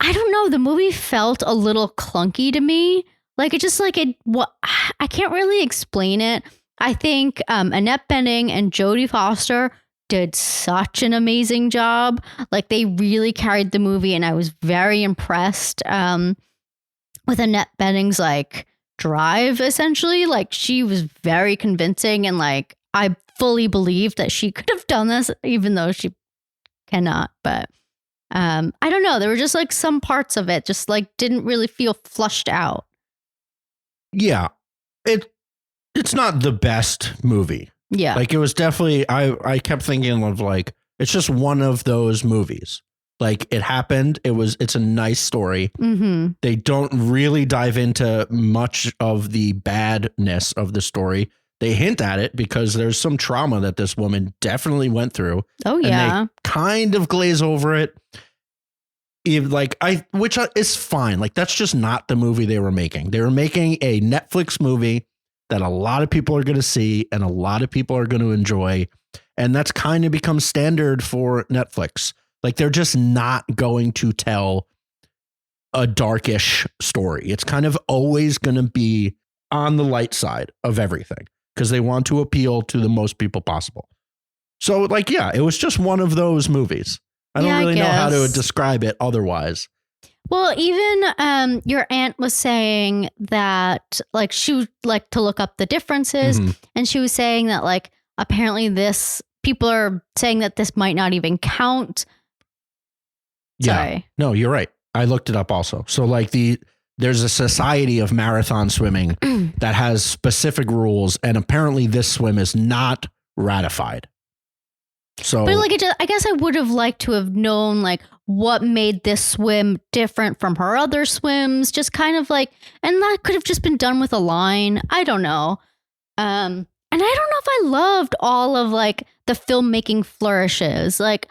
Speaker 1: I don't know, the movie felt a little clunky to me. Like it just like I can't really explain it. I think Annette Bening and Jodie Foster did such an amazing job. Like they really carried the movie, and I was very impressed with Annette Bening's like drive. Essentially, like she was very convincing, and like I fully believe that she could have done this, even though she cannot. But I don't know. There were just like some parts of it just like didn't really feel flushed out.
Speaker 2: Yeah, it's not the best movie.
Speaker 1: Yeah.
Speaker 2: Like it was definitely, I kept thinking of like, it's just one of those movies. Like it happened. It's a nice story.
Speaker 1: Mm-hmm.
Speaker 2: They don't really dive into much of the badness of the story. They hint at it because there's some trauma that this woman definitely went through.
Speaker 1: Oh yeah.
Speaker 2: And they kind of glaze over it. Which is fine. Like that's just not the movie they were making. They were making a Netflix movie that a lot of people are going to see and a lot of people are going to enjoy. And that's kind of become standard for Netflix. Like they're just not going to tell a darkish story. It's kind of always going to be on the light side of everything because they want to appeal to the most people possible. So like, yeah, it was just one of those movies. I don't really know how to describe it otherwise.
Speaker 1: Well, even your aunt was saying that like she would like to look up the differences.
Speaker 2: Mm-hmm.
Speaker 1: And she was saying that like apparently people are saying that this might not even count. Sorry.
Speaker 2: Yeah. No, you're right. I looked it up also. So like there's a society of marathon swimming that has specific rules. And apparently this swim is not ratified. So,
Speaker 1: but like, I guess I would have liked to have known like what made this swim different from her other swims, just kind of like, and that could have just been done with a line. I don't know. And I don't know if I loved all of like the filmmaking flourishes. Like,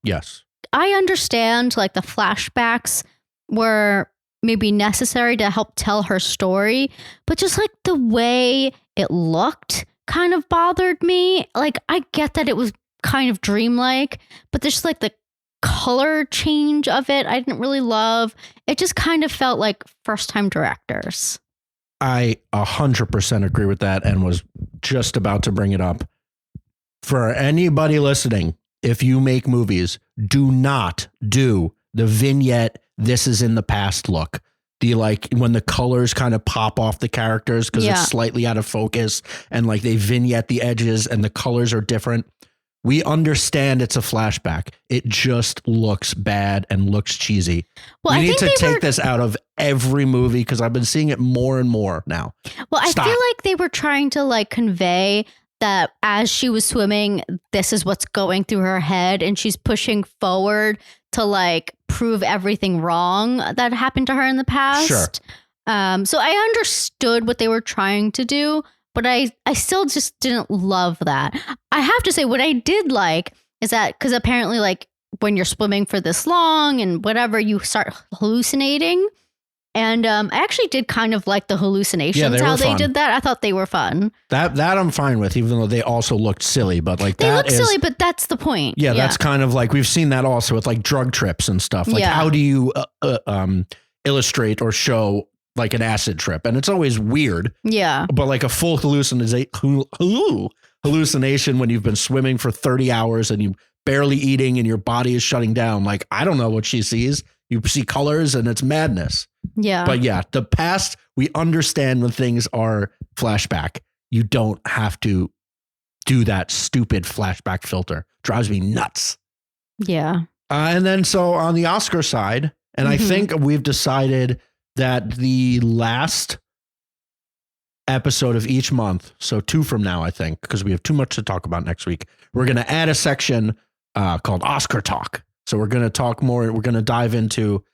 Speaker 2: yes,
Speaker 1: I understand like the flashbacks were maybe necessary to help tell her story, but just like the way it looked kind of bothered me. Like, I get that it was kind of dreamlike, but there's just like the color change of it I didn't really love. It just kind of felt like first time directors.
Speaker 2: I 100% agree with that and was just about to bring it up. For anybody listening, if you make movies, do not do the vignette "this is in the past" look. The like when the colors kind of pop off the characters because it's slightly out of focus and like they vignette the edges and the colors are different. We understand it's a flashback. It just looks bad and looks cheesy. Well, we need to take this out of every movie because I've been seeing it more and more now.
Speaker 1: Well, Stop. I feel like they were trying to like convey that as she was swimming, this is what's going through her head and she's pushing forward to like prove everything wrong that happened to her in the past.
Speaker 2: Sure.
Speaker 1: So I understood what they were trying to do, but I still just didn't love that. I have to say what I did like is that because apparently like when you're swimming for this long and whatever, you start hallucinating. And I actually did kind of like the hallucinations, how they did that. I thought they were fun. That
Speaker 2: I'm fine with, even though they also looked silly. But like
Speaker 1: they look silly, but that's the point.
Speaker 2: Yeah, that's kind of like we've seen that also with like drug trips and stuff. Like how do you illustrate or show like an acid trip? And it's always weird.
Speaker 1: Yeah.
Speaker 2: But like a full hallucination when you've been swimming for 30 hours and you barely eating and your body is shutting down. Like, I don't know what she sees. You see colors and it's madness.
Speaker 1: Yeah.
Speaker 2: But yeah, the past, we understand when things are flashback. You don't have to do that stupid flashback filter. Drives me nuts.
Speaker 1: Yeah.
Speaker 2: And then so on the Oscar side, and I think we've decided that the last episode of each month, so 2 from now, I think, because we have too much to talk about next week, we're going to add a section called Oscar Talk. So we're going to talk more. We're going to dive into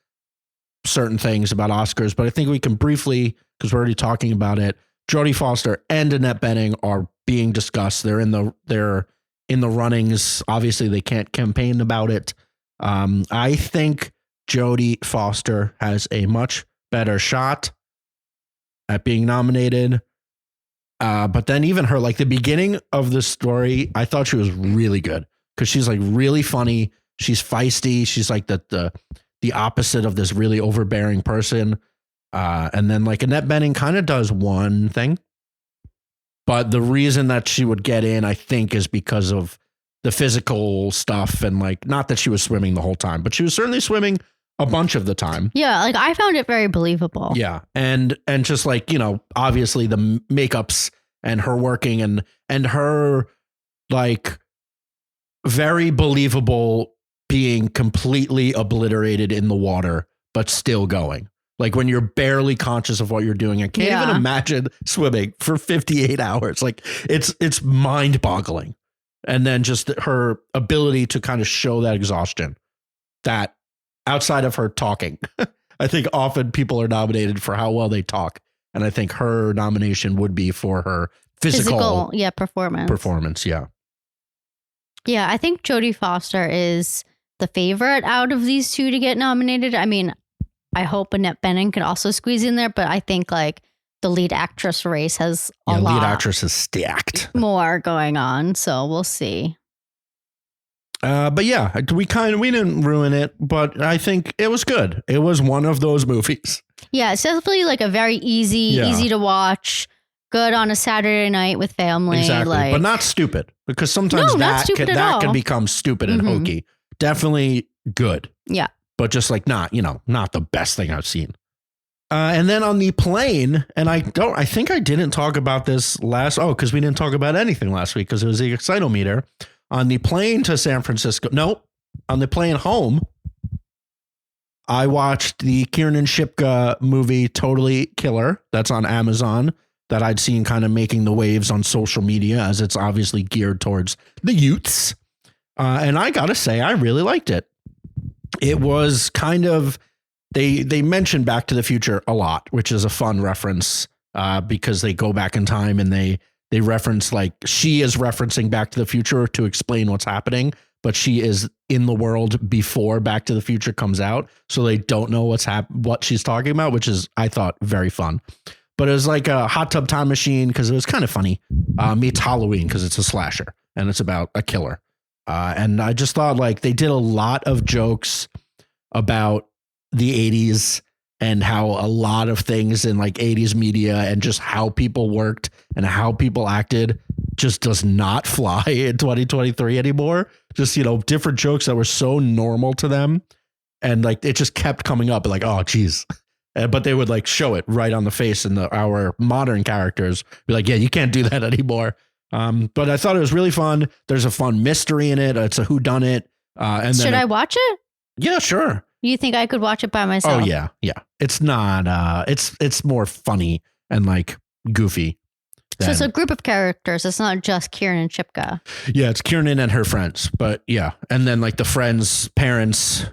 Speaker 2: certain things about Oscars, but I think we can briefly, because we're already talking about it, Jodie Foster and Annette Bening are being discussed. They're in the runnings. Obviously, they can't campaign about it. I think Jodie Foster has a much better shot at being nominated. But then even her, like the beginning of the story, I thought she was really good because she's like really funny. She's feisty. She's like the opposite of this really overbearing person. And then like Annette Bening kind of does one thing. But the reason that she would get in, I think, is because of the physical stuff. And like, not that she was swimming the whole time, but she was certainly swimming a bunch of the time.
Speaker 1: Yeah, like I found it very believable.
Speaker 2: Yeah. And just like, you know, obviously the makeups and her working and her like very believable being completely obliterated in the water, but still going. Like when you're barely conscious of what you're doing. I can't even imagine swimming for 58 hours. Like it's mind boggling. And then just her ability to kind of show that exhaustion that outside of her talking, I think often people are nominated for how well they talk. And I think her nomination would be for her physical performance. Yeah.
Speaker 1: Yeah. I think Jodie Foster is the favorite out of these two to get nominated. I mean, I hope Annette Bening could also squeeze in there, but I think like the lead actress race has a lot.
Speaker 2: Lead actress is stacked.
Speaker 1: More going on. So we'll see.
Speaker 2: But yeah, we didn't ruin it, but I think it was good. It was one of those movies.
Speaker 1: Yeah, it's definitely like a very easy to watch, good on a Saturday night with family.
Speaker 2: Exactly,
Speaker 1: like,
Speaker 2: but not stupid because sometimes that can become stupid and hokey. Definitely good.
Speaker 1: Yeah,
Speaker 2: but just like not the best thing I've seen. And then on the plane, and I think I didn't talk about this because we didn't talk about anything last week because it was the Excitometer. On the plane to San Francisco, on the plane home, I watched the Kiernan Shipka movie Totally Killer. That's on Amazon that I'd seen kind of making the waves on social media as it's obviously geared towards the youths. And I got to say, I really liked it. It was kind of, they mentioned Back to the Future a lot, which is a fun reference because they go back in time and they reference like she is referencing Back to the Future to explain what's happening, but she is in the world before Back to the Future comes out. So they don't know what she's talking about, which is, I thought, very fun. But it was like a hot tub time machine because it was kind of funny. Meets Halloween because it's a slasher and it's about a killer. And I just thought like they did a lot of jokes about the 80s and how a lot of things in like 80s media and just how people worked and how people acted just does not fly in 2023 anymore. Just, different jokes that were so normal to them. And like, it just kept coming up like, oh, geez. But they would like show it right on the face and our modern characters be like, yeah, you can't do that anymore. But I thought it was really fun. There's a fun mystery in it. It's a whodunit. And
Speaker 1: should I watch it?
Speaker 2: Yeah, sure.
Speaker 1: You think I could watch it by myself?
Speaker 2: Oh yeah. It's not. It's more funny and like goofy.
Speaker 1: So it's a group of characters. It's not just Kiernan Shipka.
Speaker 2: Yeah, it's Kiernan and her friends. But yeah, and then like the friends' parents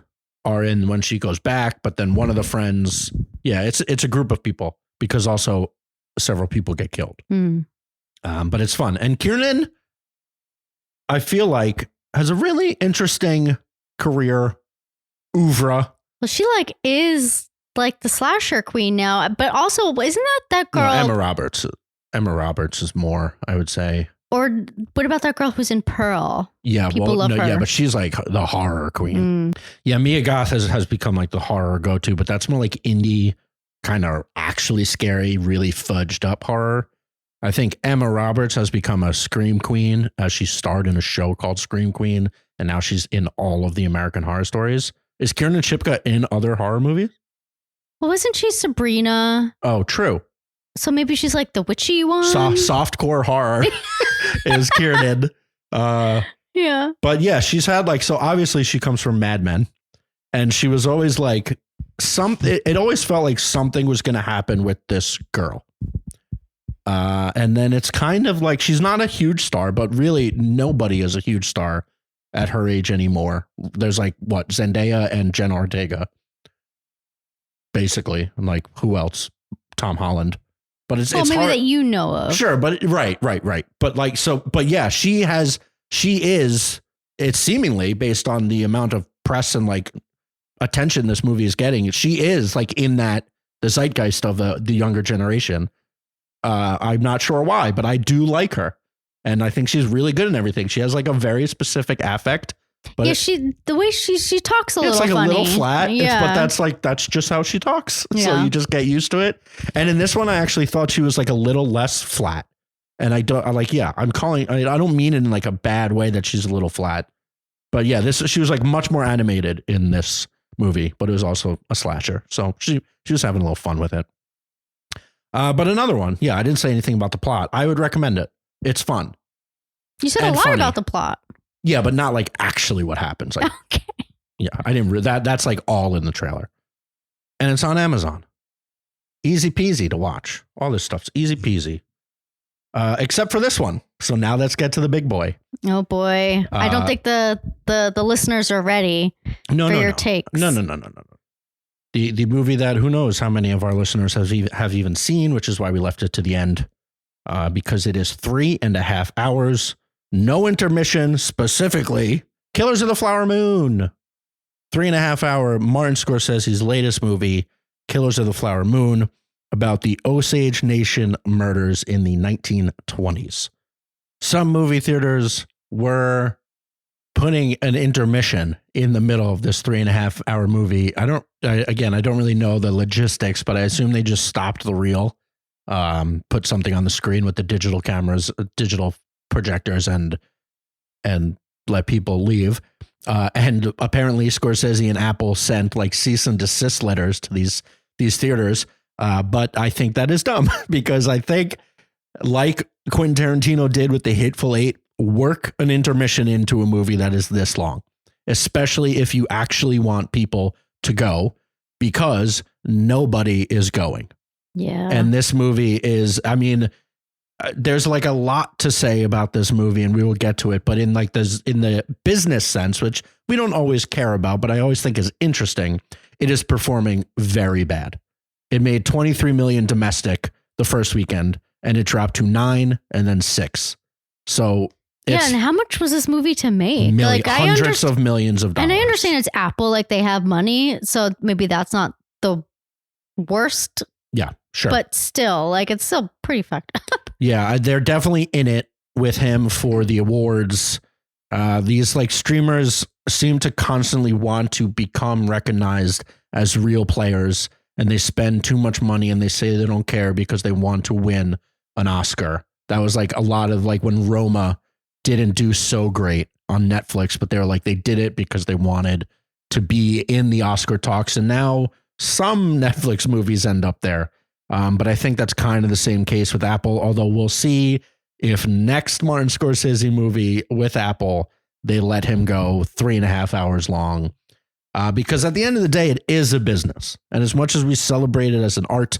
Speaker 2: are in when she goes back. But then one of the friends, it's a group of people because also several people get killed. But it's fun. And Kiernan, I feel like, has a really interesting career. Oeuvre.
Speaker 1: Well, she like is like the slasher queen now, but also isn't that girl?
Speaker 2: No, Emma Roberts. Emma Roberts is more, I would say.
Speaker 1: Or what about that girl who's in Pearl?
Speaker 2: Yeah,
Speaker 1: people love her.
Speaker 2: Yeah, but she's like the horror queen. Yeah, Mia Goth has become like the horror go-to, but that's more like indie, kind of actually scary, really fudged up horror. I think Emma Roberts has become a scream queen as she starred in a show called Scream Queen, and now she's in all of the American Horror Stories. Is Kiernan Shipka in other horror movies?
Speaker 1: Well, isn't she Sabrina?
Speaker 2: Oh, true.
Speaker 1: So maybe she's like the witchy one?
Speaker 2: Softcore horror is Kiernan.
Speaker 1: Yeah.
Speaker 2: But yeah, she's had like, so obviously she comes from Mad Men. And she was always like, it always felt like something was going to happen with this girl. And then it's kind of like, she's not a huge star, but really nobody is a huge star at her age anymore. There's like Zendaya and Jenna Ortega, basically. I'm like, who else? Tom Holland. But it's
Speaker 1: maybe
Speaker 2: hard.
Speaker 1: That you know of.
Speaker 2: Sure, but right. But like, so, but yeah, she is. It's seemingly based on the amount of press and like attention this movie is getting. She is like in the zeitgeist of the younger generation. I'm not sure why, but I do like her. And I think she's really good in everything. She has like a very specific affect. But
Speaker 1: the way she talks a little funny.
Speaker 2: It's like a little flat.
Speaker 1: Yeah.
Speaker 2: But that's just how she talks.
Speaker 1: Yeah.
Speaker 2: So you just get used to it. And in this one, I actually thought she was like a little less flat. And I don't I don't mean it in like a bad way that she's a little flat. But yeah, she was like much more animated in this movie, but it was also a slasher. So she was having a little fun with it. But another one. Yeah, I didn't say anything about the plot. I would recommend it. It's fun.
Speaker 1: You said a lot about the plot.
Speaker 2: Yeah, but not like actually what happens. Like,
Speaker 1: okay.
Speaker 2: Yeah, I didn't. That's like all in the trailer, and it's on Amazon. Easy peasy to watch. All this stuff's easy peasy, except for this one. So now let's get to the big boy.
Speaker 1: Oh boy, I don't think the listeners are ready for your takes.
Speaker 2: No. The movie that who knows how many of our listeners have even seen, which is why we left it to the end. Because it is 3.5 hours, no intermission, specifically Killers of the Flower Moon. 3.5 hour Martin Scorsese's latest movie, Killers of the Flower Moon, about the Osage Nation murders in the 1920s. Some movie theaters were putting an intermission in the middle of this 3.5 hour movie. I don't really know the logistics, but I assume they just stopped the reel. Put something on the screen with the digital cameras, digital projectors, and let people leave. And apparently Scorsese and Apple sent like cease and desist letters to these theaters. But I think that is dumb because I think like Quentin Tarantino did with The Hateful Eight, work an intermission into a movie that is this long, especially if you actually want people to go, because nobody is going.
Speaker 1: Yeah.
Speaker 2: And this movie is, I mean, there's like a lot to say about this movie and we will get to it. But in the business sense, which we don't always care about, but I always think is interesting, it is performing very bad. It made 23 million domestic the first weekend and it dropped to 9 and then 6. So
Speaker 1: and how much was this movie to make?
Speaker 2: Hundreds of millions of dollars.
Speaker 1: And I understand it's Apple, like they have money. So maybe that's not the worst.
Speaker 2: Yeah, sure.
Speaker 1: But still, like, it's still pretty fucked up.
Speaker 2: Yeah, they're definitely in it with him for the awards. These like streamers seem to constantly want to become recognized as real players, and they spend too much money and they say they don't care because they want to win an Oscar. That was like a lot of like when Roma didn't do so great on Netflix, but they were like, they did it because they wanted to be in the Oscar talks. And now some Netflix movies end up there. But I think that's kind of the same case with Apple, although we'll see if next Martin Scorsese movie with Apple, they let him go 3.5 hours long. Because at the end of the day, it is a business. And as much as we celebrate it as an art,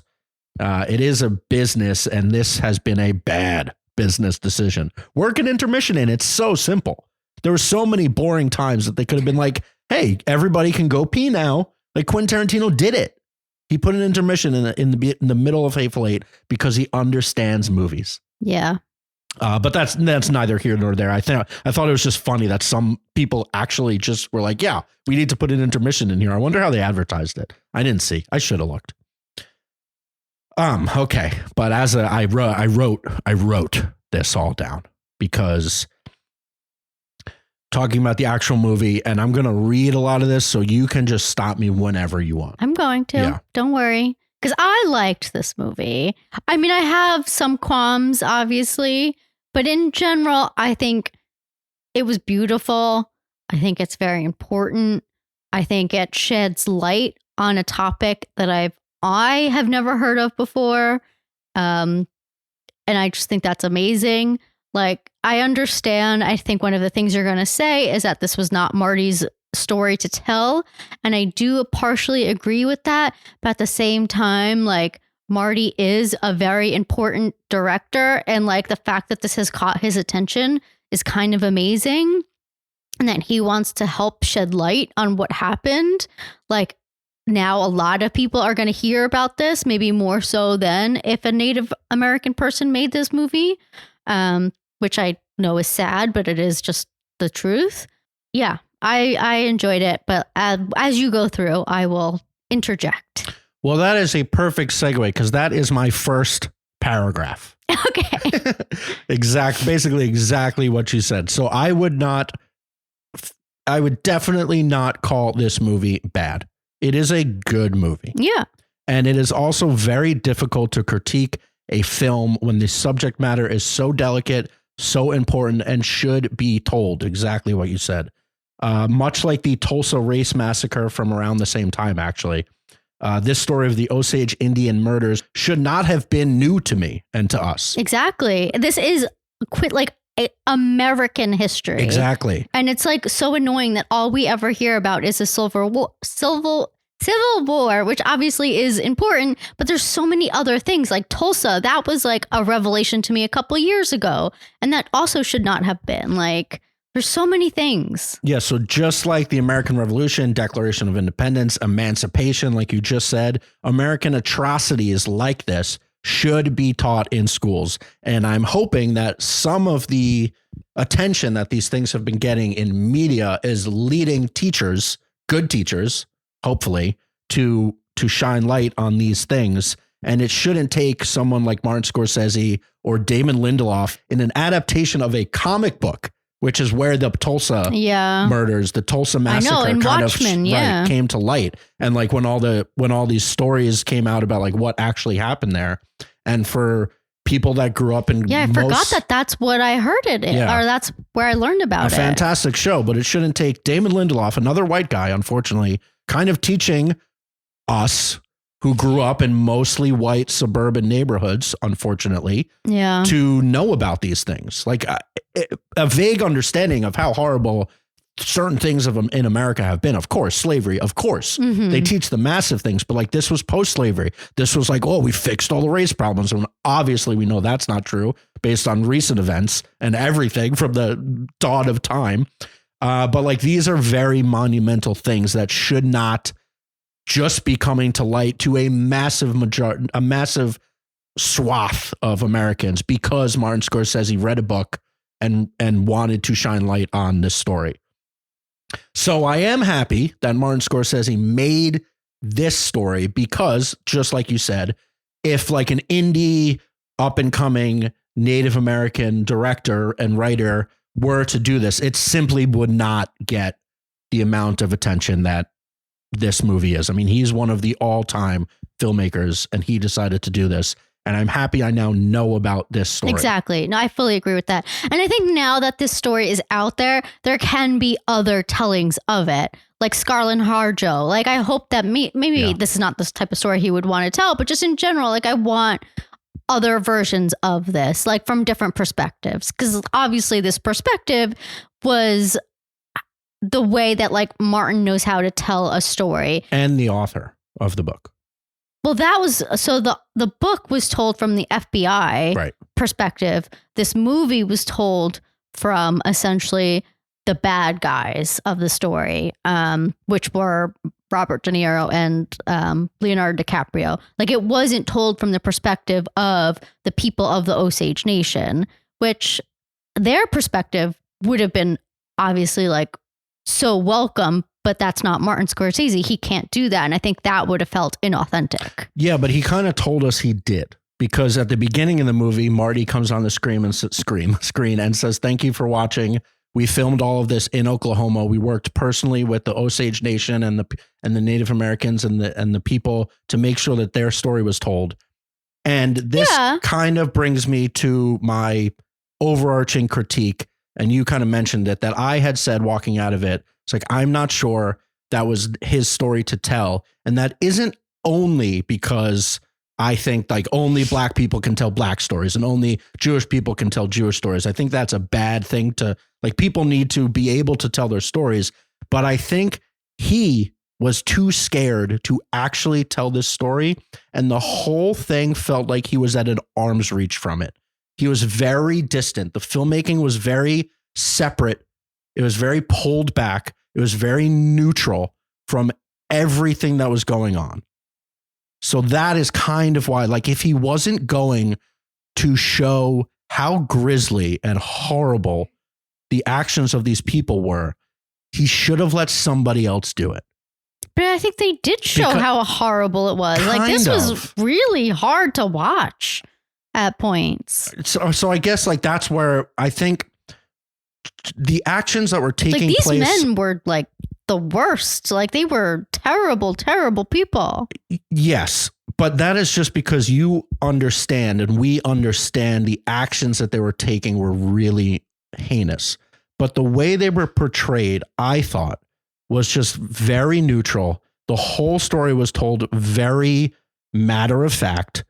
Speaker 2: it is a business. And this has been a bad business decision. Work an intermission in. It's so simple. There were so many boring times that they could have been like, hey, everybody can go pee now. Like Quentin Tarantino did it. He put an intermission in the middle of Hateful Eight because he understands movies.
Speaker 1: Yeah.
Speaker 2: But that's neither here nor there. I thought it was just funny that some people actually just were like, yeah, we need to put an intermission in here. I wonder how they advertised it. I didn't see. I should have looked. Okay. But I wrote this all down because talking about the actual movie, and I'm going to read a lot of this so you can just stop me whenever you want.
Speaker 1: I'm going to. Yeah. Don't worry. Because I liked this movie. I mean, I have some qualms, obviously, but in general, I think it was beautiful. I think it's very important. I think it sheds light on a topic that I have never heard of before. And I just think that's amazing. Like, I understand. I think one of the things you're going to say is that this was not Marty's story to tell. And I do partially agree with that. But at the same time, like, Marty is a very important director. And like the fact that this has caught his attention is kind of amazing. And that he wants to help shed light on what happened. Like, now a lot of people are going to hear about this, maybe more so than if a Native American person made this movie, which I know is sad, but it is just the truth. Yeah, I enjoyed it, but as you go through, I will interject.
Speaker 2: Well, that is a perfect segue because that is my first paragraph.
Speaker 1: Okay.
Speaker 2: Basically exactly what you said. So I would definitely not call this movie bad. It is a good movie.
Speaker 1: Yeah.
Speaker 2: And it is also very difficult to critique a film when the subject matter is so delicate, so important, and should be told. Exactly what you said. Much like the Tulsa Race Massacre from around the same time, actually. This story of the Osage Indian murders should not have been new to me and to us.
Speaker 1: Exactly. This is American history.
Speaker 2: Exactly.
Speaker 1: And it's like so annoying that all we ever hear about is the Civil War, which obviously is important, but there's so many other things like Tulsa. That was like a revelation to me a couple years ago. And that also should not have been. Like, there's so many things.
Speaker 2: Yeah. So just like the American Revolution, Declaration of Independence, emancipation, like you just said, American atrocities like this should be taught in schools. And I'm hoping that some of the attention that these things have been getting in media is leading teachers, good teachers, hopefully, to shine light on these things. And it shouldn't take someone like Martin Scorsese or Damon Lindelof in an adaptation of a comic book, which is where the Tulsa murders, the Tulsa massacre came to light. And like when all these stories came out about like what actually happened there, and for people that grew up in
Speaker 1: I forgot that that's what I heard it in, or that's where I learned about it.
Speaker 2: A fantastic show, but it shouldn't take Damon Lindelof, another white guy, unfortunately, kind of teaching us who grew up in mostly white suburban neighborhoods, unfortunately, to know about these things. Like a vague understanding of how horrible certain things in America have been. Of course, slavery, of course. Mm-hmm. They teach the massive things, but like this was post-slavery. This was like, oh, we fixed all the race problems. And obviously we know that's not true based on recent events and everything from the dawn of time. But like these are very monumental things that should not just be coming to light to a massive swath of Americans because Martin Scorsese read a book and wanted to shine light on this story. So I am happy that Martin Scorsese made this story because, just like you said, if like an indie up and coming Native American director and writer were to do this, it simply would not get the amount of attention that this movie is. I mean, he's one of the all-time filmmakers and he decided to do this. And I'm happy I now know about this story.
Speaker 1: Exactly. No, I fully agree with that. And I think now that this story is out there, there can be other tellings of it, like Scarlett Harjo. Like, I hope that maybe this is not this type of story he would want to tell, but just in general, like I want other versions of this, like from different perspectives. Because obviously this perspective was the way that like Martin knows how to tell a story.
Speaker 2: And the author of the book.
Speaker 1: Well, that was so the book was told from the FBI perspective. This movie was told from essentially the bad guys of the story, which were Robert De Niro and Leonardo DiCaprio. Like it wasn't told from the perspective of the people of the Osage Nation, which their perspective would have been obviously like so welcome. But that's not Martin Scorsese. He can't do that. And I think that would have felt inauthentic.
Speaker 2: Yeah, but he kind of told us he did. Because at the beginning of the movie, Marty comes on the screen and says, "Thank you for watching. We filmed all of this in Oklahoma. We worked personally with the Osage Nation and the Native Americans and the people to make sure that their story was told." And this kind of brings me to my overarching critique. And you kind of mentioned it, that I had said walking out of it, it's like, I'm not sure that was his story to tell. And that isn't only because I think like only black people can tell black stories and only Jewish people can tell Jewish stories. I think that's a bad thing to like, people need to be able to tell their stories. But I think he was too scared to actually tell this story. And the whole thing felt like he was at an arm's reach from it. He was very distant. The filmmaking was very separate. It was very pulled back. It was very neutral from everything that was going on. So that is kind of why, like, if he wasn't going to show how grisly and horrible the actions of these people were, he should have let somebody else do it.
Speaker 1: But I think they did show how horrible it was. Like, this was really hard to watch at points.
Speaker 2: So I guess like that's where I think the actions that were taking
Speaker 1: these
Speaker 2: place.
Speaker 1: These men were like the worst. Like, they were terrible, terrible people.
Speaker 2: Yes. But that is just because you understand and we understand the actions that they were taking were really heinous. But the way they were portrayed, I thought, was just very neutral. The whole story was told very matter of fact.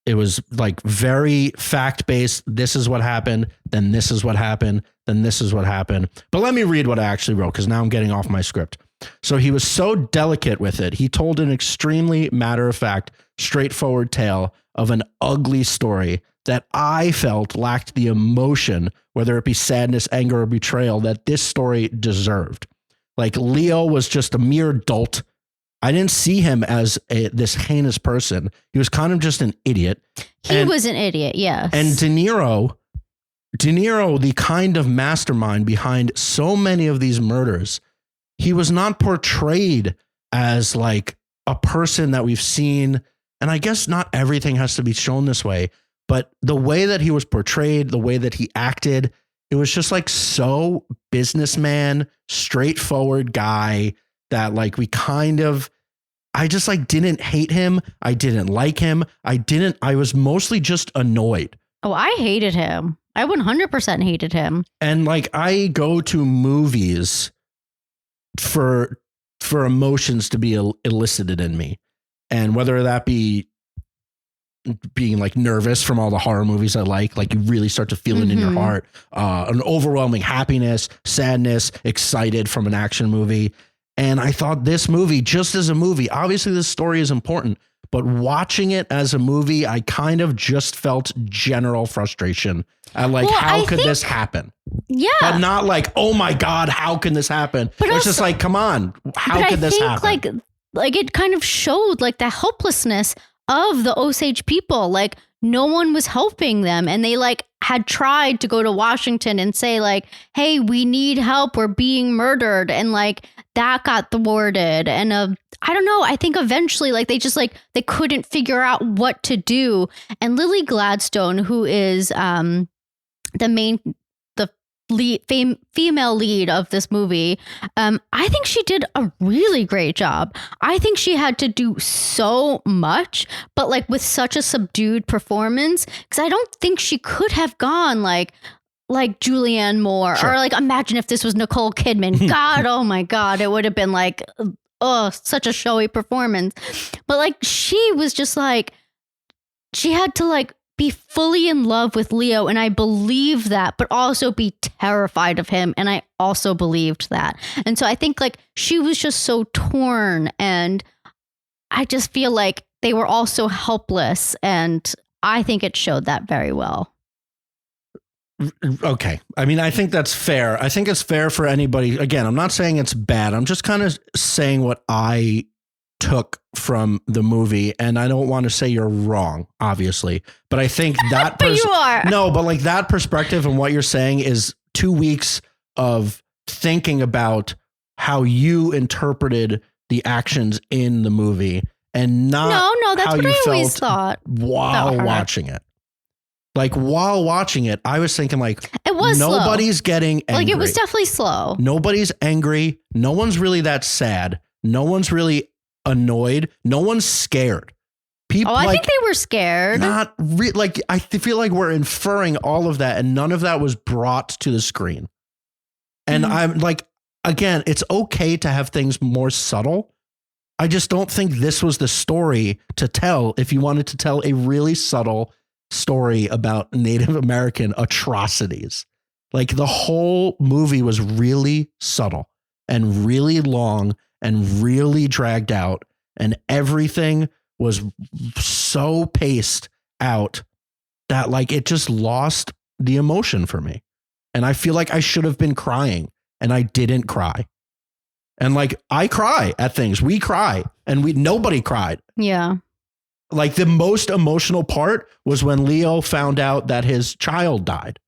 Speaker 2: It was like very fact based. This is what happened. Then this is what happened. Then this is what happened. But let me read what I actually wrote, because now I'm getting off my script. So he was so delicate with it. He told an extremely matter of fact, straightforward tale of an ugly story that I felt lacked the emotion, whether it be sadness, anger, or betrayal, that this story deserved. Like, Leo was just a mere dolt. I didn't see him as this heinous person. He was kind of just an idiot.
Speaker 1: He was an idiot, yes.
Speaker 2: And De Niro, the kind of mastermind behind so many of these murders, he was not portrayed as like a person that we've seen. And I guess not everything has to be shown this way, but the way that he was portrayed, the way that he acted, it was just like so businessman, straightforward guy that like I just like didn't hate him. I didn't like him. I was mostly just annoyed.
Speaker 1: Oh, I hated him. I 100% hated him.
Speaker 2: And like, I go to movies for emotions to be elicited in me. And whether that be being like nervous from all the horror movies I like you really start to feel it in your heart, an overwhelming happiness, sadness, excited from an action movie. And I thought this movie, just as a movie, obviously this story is important, but watching it as a movie, I kind of just felt general frustration at like, how could this happen?
Speaker 1: Yeah.
Speaker 2: But not like, oh my God, how can this happen? But it's just like, come on, how could this happen?
Speaker 1: Like it kind of showed like the helplessness of the Osage people. Like, no one was helping them, and they like had tried to go to Washington and say like, hey, we need help, we're being murdered, and like that got thwarted. And I don't know, I think eventually like they just like they couldn't figure out what to do. And Lily Gladstone, who is the female lead of this movie, I think she did a really great job. I think she had to do so much, but like with such a subdued performance, because I don't think she could have gone like Julianne Moore. Sure. Or like, imagine if this was Nicole Kidman. God, oh my God, it would have been like, oh, such a showy performance. But like, she was just like, she had to like be fully in love with Leo, and I believe that, but also be terrified of him, and I also believed that. And so I think like she was just so torn, and I just feel like they were all so helpless, and I think it showed that very well.
Speaker 2: Okay. I mean, I think that's fair. I think it's fair for anybody. Again, I'm not saying it's bad. I'm just kind of saying what I took from the movie, and I don't want to say you're wrong, obviously, but I think that
Speaker 1: but you are.
Speaker 2: No, but like that perspective and what you're saying is 2 weeks of thinking about how you interpreted the actions in the movie, and not
Speaker 1: no, that's
Speaker 2: how
Speaker 1: what
Speaker 2: you
Speaker 1: I always
Speaker 2: felt
Speaker 1: thought
Speaker 2: while watching it. Like, while watching it, I was thinking like,
Speaker 1: it was
Speaker 2: nobody's
Speaker 1: slow.
Speaker 2: Getting angry.
Speaker 1: Like, it was definitely slow.
Speaker 2: Nobody's angry. No one's really that sad. No one's really annoyed. No one's scared. People,
Speaker 1: I think they were scared.
Speaker 2: Not like, I feel like we're inferring all of that, and none of that was brought to the screen. And I'm like, again, it's okay to have things more subtle. I just don't think this was the story to tell if you wanted to tell a really subtle story about Native American atrocities. Like, the whole movie was really subtle and really long and really dragged out, and everything was so paced out that like it just lost the emotion for me. And I feel like I should have been crying, and I didn't cry. And like, I cry at things. We cry, and nobody cried.
Speaker 1: Yeah.
Speaker 2: Like, the most emotional part was when Leo found out that his child died.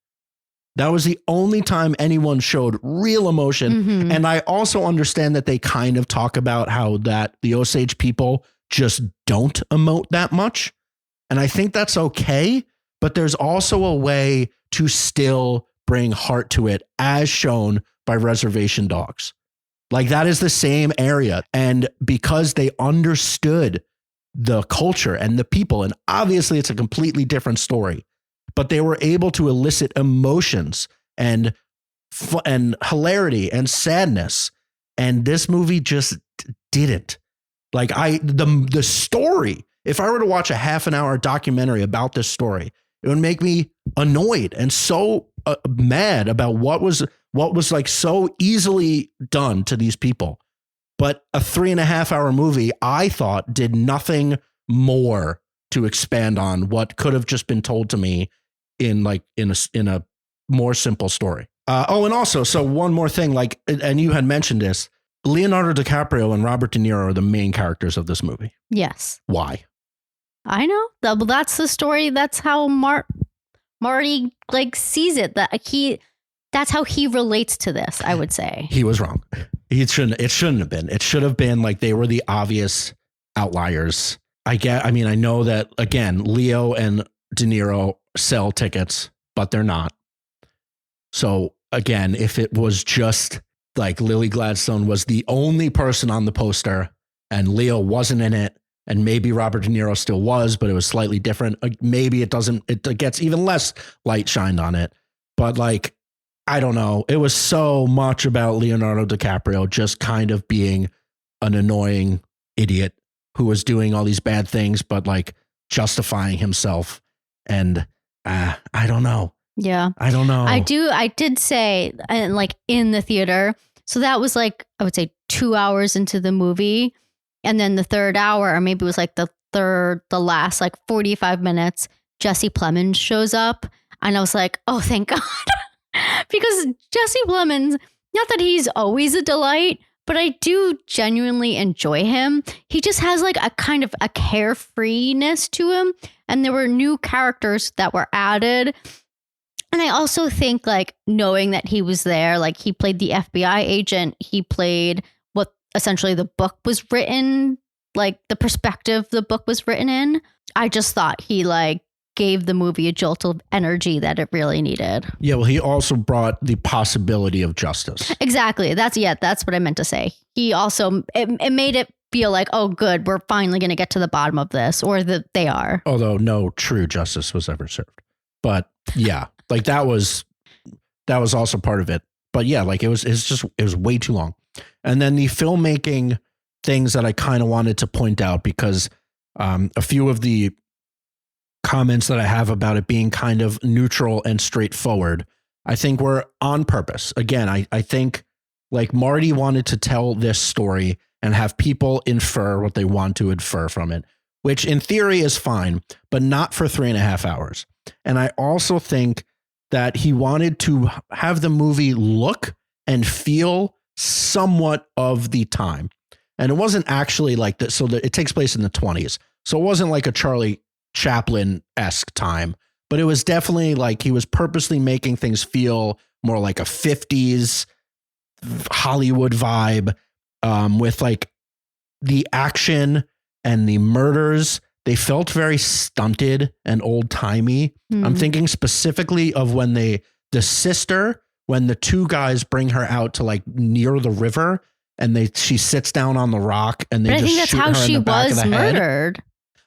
Speaker 2: That was the only time anyone showed real emotion.
Speaker 1: Mhm.
Speaker 2: And I also understand that they kind of talk about how that the Osage people just don't emote that much. And I think that's okay. But there's also a way to still bring heart to it, as shown by Reservation Dogs. Like, that is the same area. And because they understood the culture and the people, and obviously it's a completely different story, but they were able to elicit emotions and hilarity and sadness. And this movie just didn't. Like, the story, if I were to watch a half an hour documentary about this story, it would make me annoyed and so mad about what was like so easily done to these people. But a 3.5 hour movie, I thought, did nothing more to expand on what could have just been told to me in a more simple story. And also, so one more thing, like, and you had mentioned this, Leonardo DiCaprio and Robert De Niro are the main characters of this movie.
Speaker 1: Yes.
Speaker 2: Why?
Speaker 1: I know. That's the story. That's how Marty like sees it. That's how he relates to this, I would say.
Speaker 2: He was wrong. It shouldn't have been. It should have been like they were the obvious outliers. I know that, again, Leo and De Niro sell tickets, but they're not. So again, if it was just like Lily Gladstone was the only person on the poster and Leo wasn't in it, and maybe Robert De Niro still was, but it was slightly different, maybe it gets even less light shined on it. But like, I don't know. It was so much about Leonardo DiCaprio just kind of being an annoying idiot who was doing all these bad things, but like justifying himself. And I don't know.
Speaker 1: Yeah.
Speaker 2: I don't know.
Speaker 1: I did say, and like in the theater. So that was like, I would say 2 hours into the movie. And then the third hour, or maybe it was like the last like 45 minutes, Jesse Plemons shows up. And I was like, oh, thank God. Because Jesse Plemons, not that he's always a delight, but I do genuinely enjoy him. He just has like a kind of a carefreeness to him. And there were new characters that were added. And I also think like knowing that he was there, like he played the FBI agent, he played what essentially the book was written, like the perspective the book was written in. I just thought he like gave the movie a jolt of energy that it really needed. Yeah,
Speaker 2: well, he also brought the possibility of justice.
Speaker 1: Exactly. That's what I meant to say. He also, it made it feel like, oh, good, we're finally going to get to the bottom of this, or that they are.
Speaker 2: Although no true justice was ever served. But yeah, like that was also part of it. But yeah, like it was way too long. And then the filmmaking things that I kind of wanted to point out, because a few of the comments that I have about it being kind of neutral and straightforward, I think were on purpose. Again, I think like Marty wanted to tell this story and have people infer what they want to infer from it, which in theory is fine, but not for 3.5 hours. And I also think that he wanted to have the movie look and feel somewhat of the time. And it wasn't actually like that. So that it takes place in the 20s. So it wasn't like a Charlie Chaplin-esque time, but it was definitely like he was purposely making things feel more like a 50s Hollywood vibe, with like the action and the murders. They felt very stunted and old timey. I'm thinking specifically of when the sister, when the two guys bring her out to like near the river, and she sits down on the rock and they just shoot her in the back of the head. I think that's how she was murdered.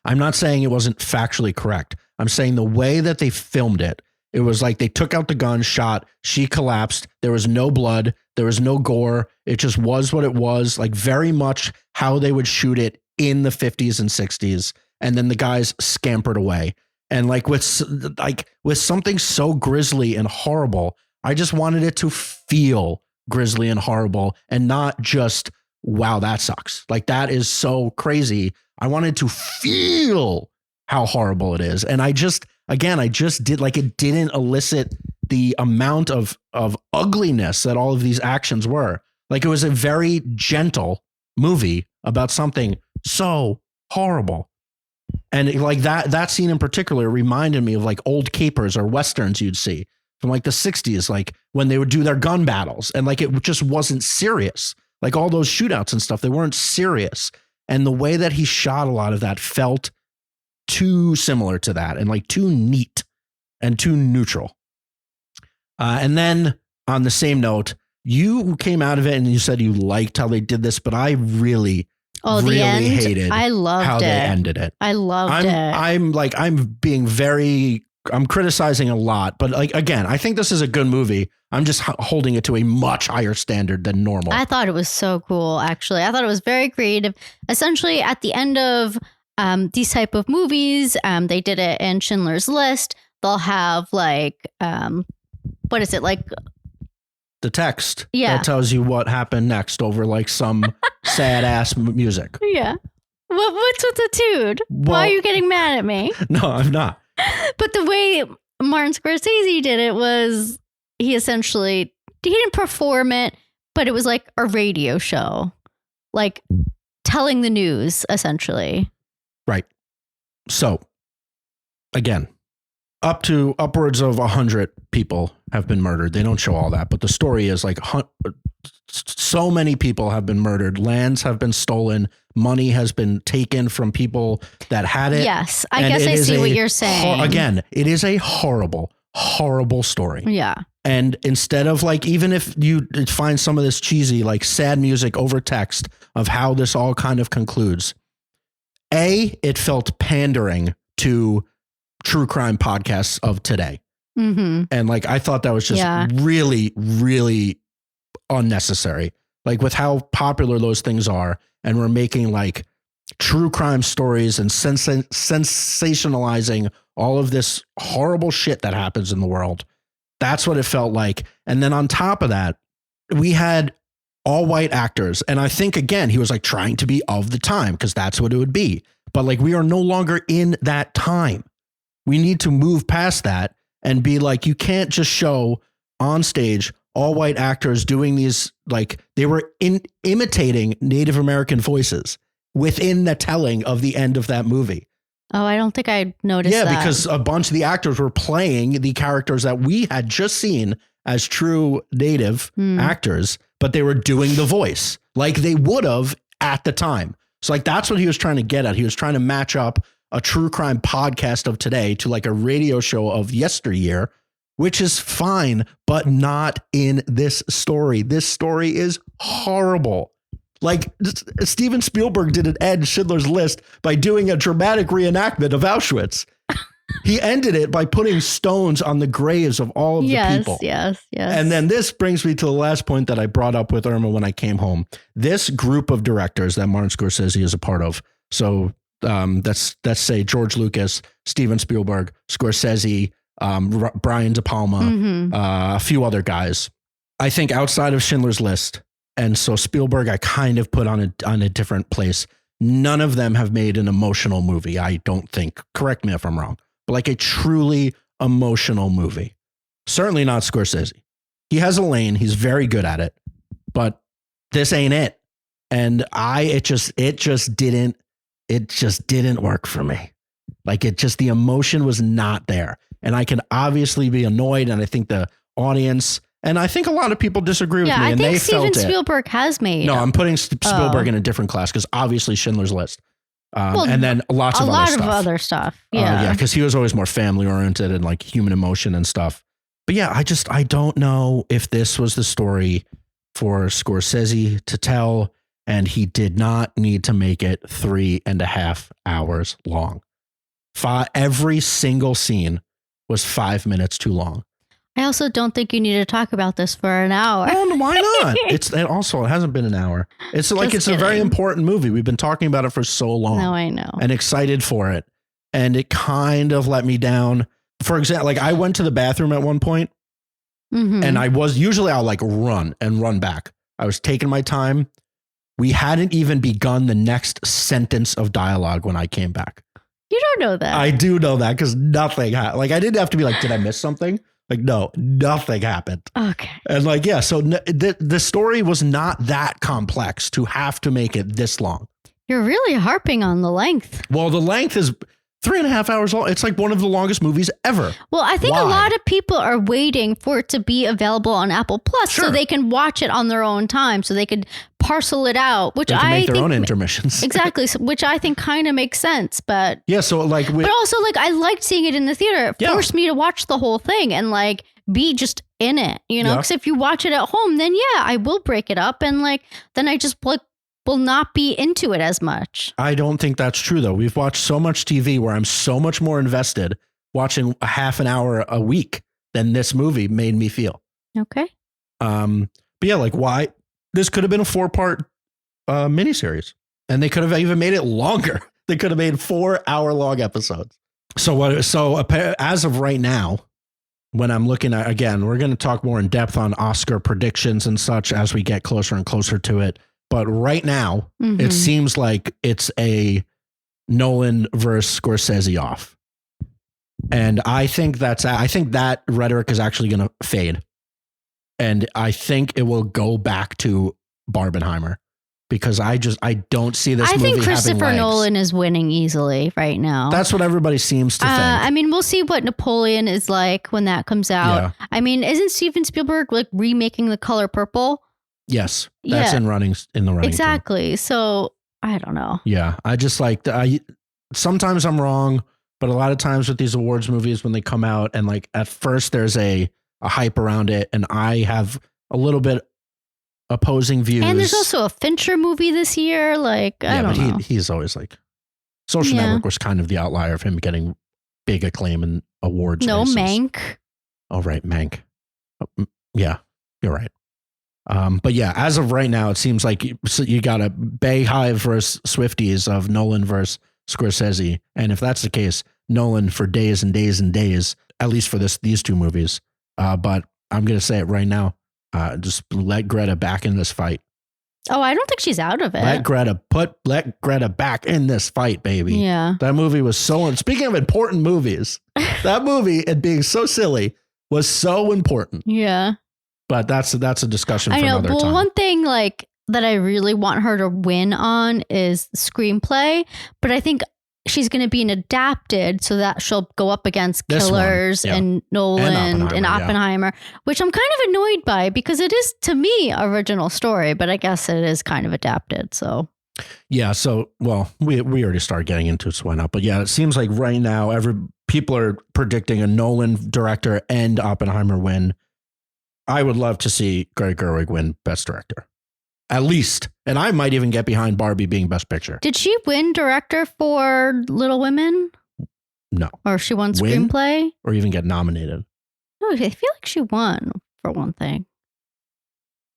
Speaker 2: I'm not saying it wasn't factually correct. I'm saying the way that they filmed it, it was like they took out the gun, shot, she collapsed. There was no blood. There was no gore. It just was what it was, like very much how they would shoot it in the 50s and 60s. And then the guys scampered away. And like with something so grisly and horrible, I just wanted it to feel grisly and horrible and not just, wow, that sucks. Like that is so crazy. I wanted to feel how horrible it is. And I just did, like, it didn't elicit the amount of ugliness that all of these actions were. Like it was a very gentle movie about something so horrible. And like that scene in particular reminded me of like old capers or Westerns you'd see, from like the 60s, like when they would do their gun battles, and like it just wasn't serious. Like all those shootouts and stuff, they weren't serious. And the way that he shot a lot of that felt too similar to that, and like too neat and too neutral. And then on the same note, you came out of it and you said you liked how they did this, but I really hated
Speaker 1: I loved
Speaker 2: how
Speaker 1: it.
Speaker 2: they ended it.
Speaker 1: I loved it.
Speaker 2: I'm criticizing a lot, but like, again, I think this is a good movie. I'm just holding it to a much higher standard than normal.
Speaker 1: I thought it was so cool, actually. I thought it was very creative. Essentially, at the end of these type of movies, they did it in Schindler's List. They'll have like, what is it? Like
Speaker 2: the text that tells you what happened next over like some sad ass music.
Speaker 1: Yeah. What's with the dude?
Speaker 2: Well,
Speaker 1: why are you getting mad at me?
Speaker 2: No, I'm not.
Speaker 1: But the way Martin Scorsese did it was he didn't perform it, but it was like a radio show, like telling the news, essentially.
Speaker 2: Right. So, again, upwards of 100 people have been murdered. They don't show all that, but the story is like so many people have been murdered. Lands have been stolen. Money has been taken from people that had it.
Speaker 1: Yes, I guess I see what you're saying.
Speaker 2: Again, it is a horrible, horrible story.
Speaker 1: Yeah.
Speaker 2: And instead of like, even if you find some of this cheesy, like sad music over text of how this all kind of concludes, it felt pandering to true crime podcasts of today.
Speaker 1: Mm-hmm.
Speaker 2: And like, I thought that was just really, really unnecessary. Like with how popular those things are. And we're making like true crime stories and sensationalizing all of this horrible shit that happens in the world. That's what it felt like. And then on top of that, we had all white actors. And I think, again, he was like trying to be of the time because that's what it would be. But like, we are no longer in that time. We need to move past that and be like, you can't just show on stage all white actors doing these, like they were imitating Native American voices within the telling of the end of that movie.
Speaker 1: Oh, I don't think I noticed that.
Speaker 2: Yeah, because a bunch of the actors were playing the characters that we had just seen as true Native actors, but they were doing the voice like they would have at the time. So like, that's what he was trying to get at. He was trying to match up a true crime podcast of today to like a radio show of yesteryear, which is fine, but not in this story. This story is horrible. Like Steven Spielberg did an Ed Schindler's List by doing a dramatic reenactment of Auschwitz. He ended it by putting stones on the graves of all of the people.
Speaker 1: Yes.
Speaker 2: And then this brings me to the last point that I brought up with Irma when I came home. This group of directors that Martin Scorsese is a part of. So let's say George Lucas, Steven Spielberg, Scorsese, Brian De Palma, a few other guys. I think outside of Schindler's List, and so Spielberg, I kind of put on a different place. None of them have made an emotional movie, I don't think. Correct me if I'm wrong. But like a truly emotional movie. Certainly not Scorsese. He has a lane. He's very good at it. But this ain't it. And it just didn't work for me. Like the emotion was not there. And I can obviously be annoyed. And I think the audience, and I think a lot of people disagree with me.
Speaker 1: I
Speaker 2: and
Speaker 1: think
Speaker 2: they
Speaker 1: Steven
Speaker 2: felt
Speaker 1: Spielberg has made.
Speaker 2: No, I'm putting Spielberg in a different class because obviously Schindler's List. And then lots of other stuff.
Speaker 1: Yeah.
Speaker 2: Because he was always more family oriented and like human emotion and stuff. But yeah, I don't know if this was the story for Scorsese to tell, and he did not need to make it 3.5 hours long. Every single scene was 5 minutes too long.
Speaker 1: I also don't think you need to talk about this for an hour.
Speaker 2: Oh, why not? It hasn't been an hour. It's like, it's a very important movie. We've been talking about it for so long.
Speaker 1: No, I know.
Speaker 2: And excited for it. And it kind of let me down. For example, like I went to the bathroom at one point and I'll like run back. I was taking my time. We hadn't even begun the next sentence of dialogue when I came back.
Speaker 1: You don't know that.
Speaker 2: I do know that because nothing happened. Like I didn't have to be like, did I miss something? Like, no, nothing happened.
Speaker 1: Okay.
Speaker 2: And like, yeah, so the story was not that complex to have to make it this long.
Speaker 1: You're really harping on the length.
Speaker 2: Well, the length is 3.5 hours long. It's like one of the longest movies ever.
Speaker 1: Well, I think
Speaker 2: Why?
Speaker 1: a lot of people are waiting for it to be available on Apple Plus so they can watch it on their own time, so they could parcel it out, which
Speaker 2: They can
Speaker 1: I
Speaker 2: make their
Speaker 1: think
Speaker 2: own intermissions.
Speaker 1: exactly, which I think kind of makes sense. But
Speaker 2: yeah, so like,
Speaker 1: but also like I liked seeing it in the theater. It forced me to watch the whole thing and like be just in it, you know. Because if you watch it at home, then I will break it up and like then I just like will not be into it as much.
Speaker 2: I don't think that's true though. We've watched so much TV where I'm so much more invested watching a half an hour a week than this movie made me feel.
Speaker 1: Okay.
Speaker 2: But yeah, like why this could have been a 4-part miniseries, and they could have even made it longer. They could have made 4-hour-long episodes. So as of right now, when I'm looking at, again, we're going to talk more in depth on Oscar predictions and such as we get closer and closer to it. But right now, it seems like it's a Nolan versus Scorsese off. And I think that rhetoric is actually going to fade. And I think it will go back to Barbenheimer because I don't see this movie having legs.
Speaker 1: I think Christopher Nolan is winning easily right now.
Speaker 2: That's what everybody seems to think.
Speaker 1: I mean, we'll see what Napoleon is like when that comes out.
Speaker 2: Yeah.
Speaker 1: I mean, isn't Steven Spielberg like remaking The Color Purple?
Speaker 2: Yes, that's in the running.
Speaker 1: Exactly. Too. So I don't know.
Speaker 2: Yeah, I just like sometimes I'm wrong, but a lot of times with these awards movies when they come out and like at first there's a hype around it, and I have a little bit opposing views.
Speaker 1: And there's also a Fincher movie this year. Like I don't know.
Speaker 2: He's always like Social Network was kind of the outlier of him getting big acclaim and awards.
Speaker 1: No,
Speaker 2: races.
Speaker 1: Mank.
Speaker 2: Oh right, Mank. Yeah, you're right. But yeah, as of right now, it seems like you got a Bayhive versus Swifties of Nolan versus Scorsese. And if that's the case, Nolan for days and days and days, at least for these two movies. But I'm going to say it right now. Just let Greta back in this fight.
Speaker 1: Oh, I don't think she's out of it.
Speaker 2: Let Greta back in this fight, baby.
Speaker 1: Yeah.
Speaker 2: That movie was speaking of important movies, that movie and being so silly was so important.
Speaker 1: Yeah.
Speaker 2: But that's a discussion for another time.
Speaker 1: Well, one thing like that I really want her to win on is screenplay, but I think she's going to be an adapted so that she'll go up against Killers and Nolan and Oppenheimer, which I'm kind of annoyed by because it is to me original story, but I guess it is kind of adapted. So
Speaker 2: yeah. So, well, we already started getting into it, so why not? But yeah, it seems like right now people are predicting a Nolan director and Oppenheimer win. I would love to see Greta Gerwig win Best Director, at least. And I might even get behind Barbie being Best Picture.
Speaker 1: Did she win director for Little Women?
Speaker 2: No.
Speaker 1: Or she won screenplay?
Speaker 2: Or even get nominated?
Speaker 1: No, I feel like she won for one thing.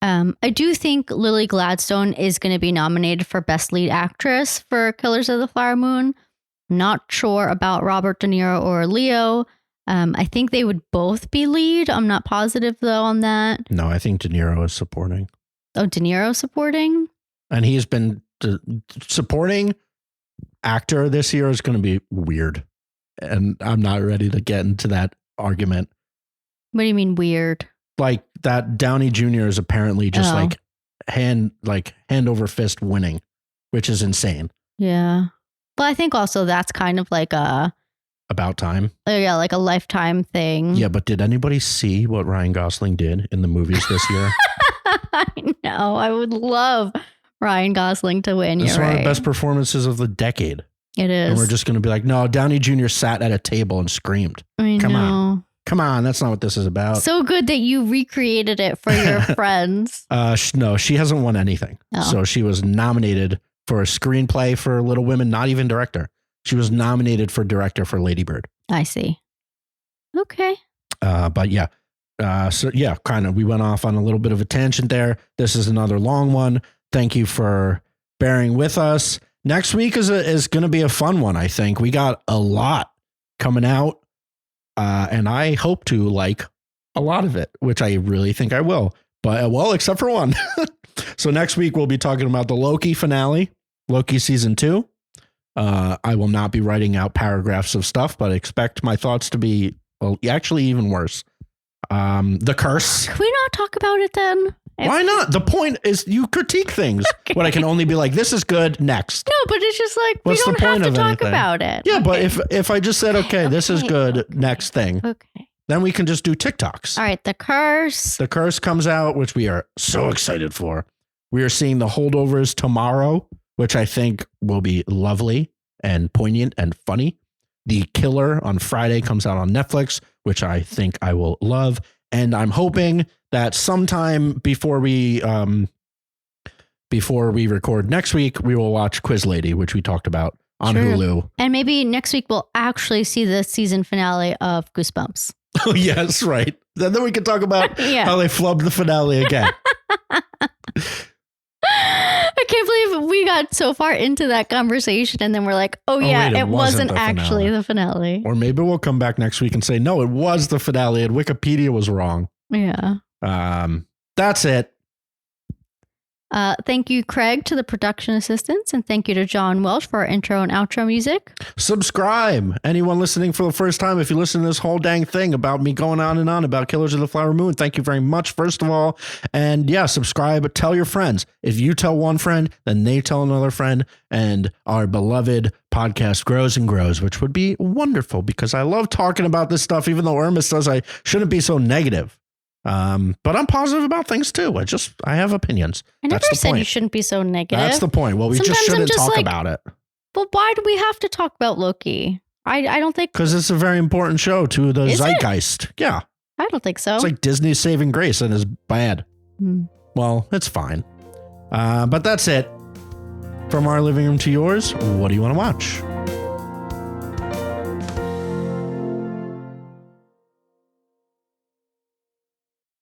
Speaker 1: I do think Lily Gladstone is going to be nominated for Best Lead Actress for Killers of the Flower Moon. Not sure about Robert De Niro or Leo. I think they would both be lead. I'm not positive though on that.
Speaker 2: No, I think De Niro is supporting.
Speaker 1: Oh, De Niro supporting? And
Speaker 2: he's been supporting actor this year is going to be weird. And I'm not ready to get into that argument.
Speaker 1: What do you mean weird?
Speaker 2: Like that Downey Jr. is apparently just hand over fist winning, which is insane.
Speaker 1: Yeah. But I think also that's kind of like
Speaker 2: about time.
Speaker 1: Oh yeah, like a Lifetime thing.
Speaker 2: Yeah, but did anybody see what Ryan Gosling did in the movies this year?
Speaker 1: I know. I would love Ryan Gosling to win.
Speaker 2: It's one of the best performances of the decade.
Speaker 1: It is.
Speaker 2: And we're just going to be like, no, Downey Jr. sat at a table and screamed. Come on. That's not what this is about.
Speaker 1: So good that you recreated it for your friends.
Speaker 2: No, she hasn't won anything. Oh. So she was nominated for a screenplay for Little Women, not even director. She was nominated for director for Lady Bird.
Speaker 1: I see. Okay.
Speaker 2: But yeah. Kind of we went off on a little bit of a tangent there. This is another long one. Thank you for bearing with us. Next week is going to be a fun one, I think. We got a lot coming out, and I hope to like a lot of it, which I really think I will. But well, except for one. So next week we'll be talking about the Loki finale, Loki season 2. I will not be writing out paragraphs of stuff, but expect my thoughts to be actually even worse. The Curse.
Speaker 1: Can we not talk about it then?
Speaker 2: Why not? The point is you critique things. Okay. But I can only be like, this is good, next.
Speaker 1: No, but it's just like,
Speaker 2: what's
Speaker 1: we don't have to talk about it.
Speaker 2: Yeah, but if I just said, okay, this is good, next thing.
Speaker 1: Okay.
Speaker 2: Then we can just do TikToks.
Speaker 1: All right, The Curse.
Speaker 2: The Curse comes out, which we are so excited for. We are seeing The Holdovers tomorrow, which I think will be lovely and poignant and funny. The Killer on Friday comes out on Netflix, which I think I will love. And I'm hoping that sometime before we record next week, we will watch Quiz Lady, which we talked about on Hulu.
Speaker 1: And maybe next week we'll actually see the season finale of Goosebumps.
Speaker 2: Oh, yes, right. Then we can talk about how they flubbed the finale again.
Speaker 1: I can't believe we got so far into that conversation and then we're like, wait, it wasn't actually the finale.
Speaker 2: Or maybe we'll come back next week and say, no, it was the finale and Wikipedia was wrong.
Speaker 1: Yeah.
Speaker 2: That's it.
Speaker 1: Thank you, Craig, to the production assistants, and thank you to John Welsh for our intro and outro music.
Speaker 2: Subscribe. Anyone listening for the first time, if you listen to this whole dang thing about me going on and on about Killers of the Flower Moon, thank you very much, first of all. And yeah, subscribe. Tell your friends. If you tell one friend, then they tell another friend, and our beloved podcast grows and grows, which would be wonderful because I love talking about this stuff, even though Irma says I shouldn't be so negative. But I'm positive about things too. I have opinions.
Speaker 1: I never said you shouldn't be so negative.
Speaker 2: That's the point. Well, we just shouldn't talk about it.
Speaker 1: But why do we have to talk about Loki? I don't think,
Speaker 2: because it's a very important show to the zeitgeist. Yeah.
Speaker 1: I don't think so.
Speaker 2: It's like Disney's Saving Grace and is bad. Well, it's fine. But that's it. From our living room to yours, what do you want to watch?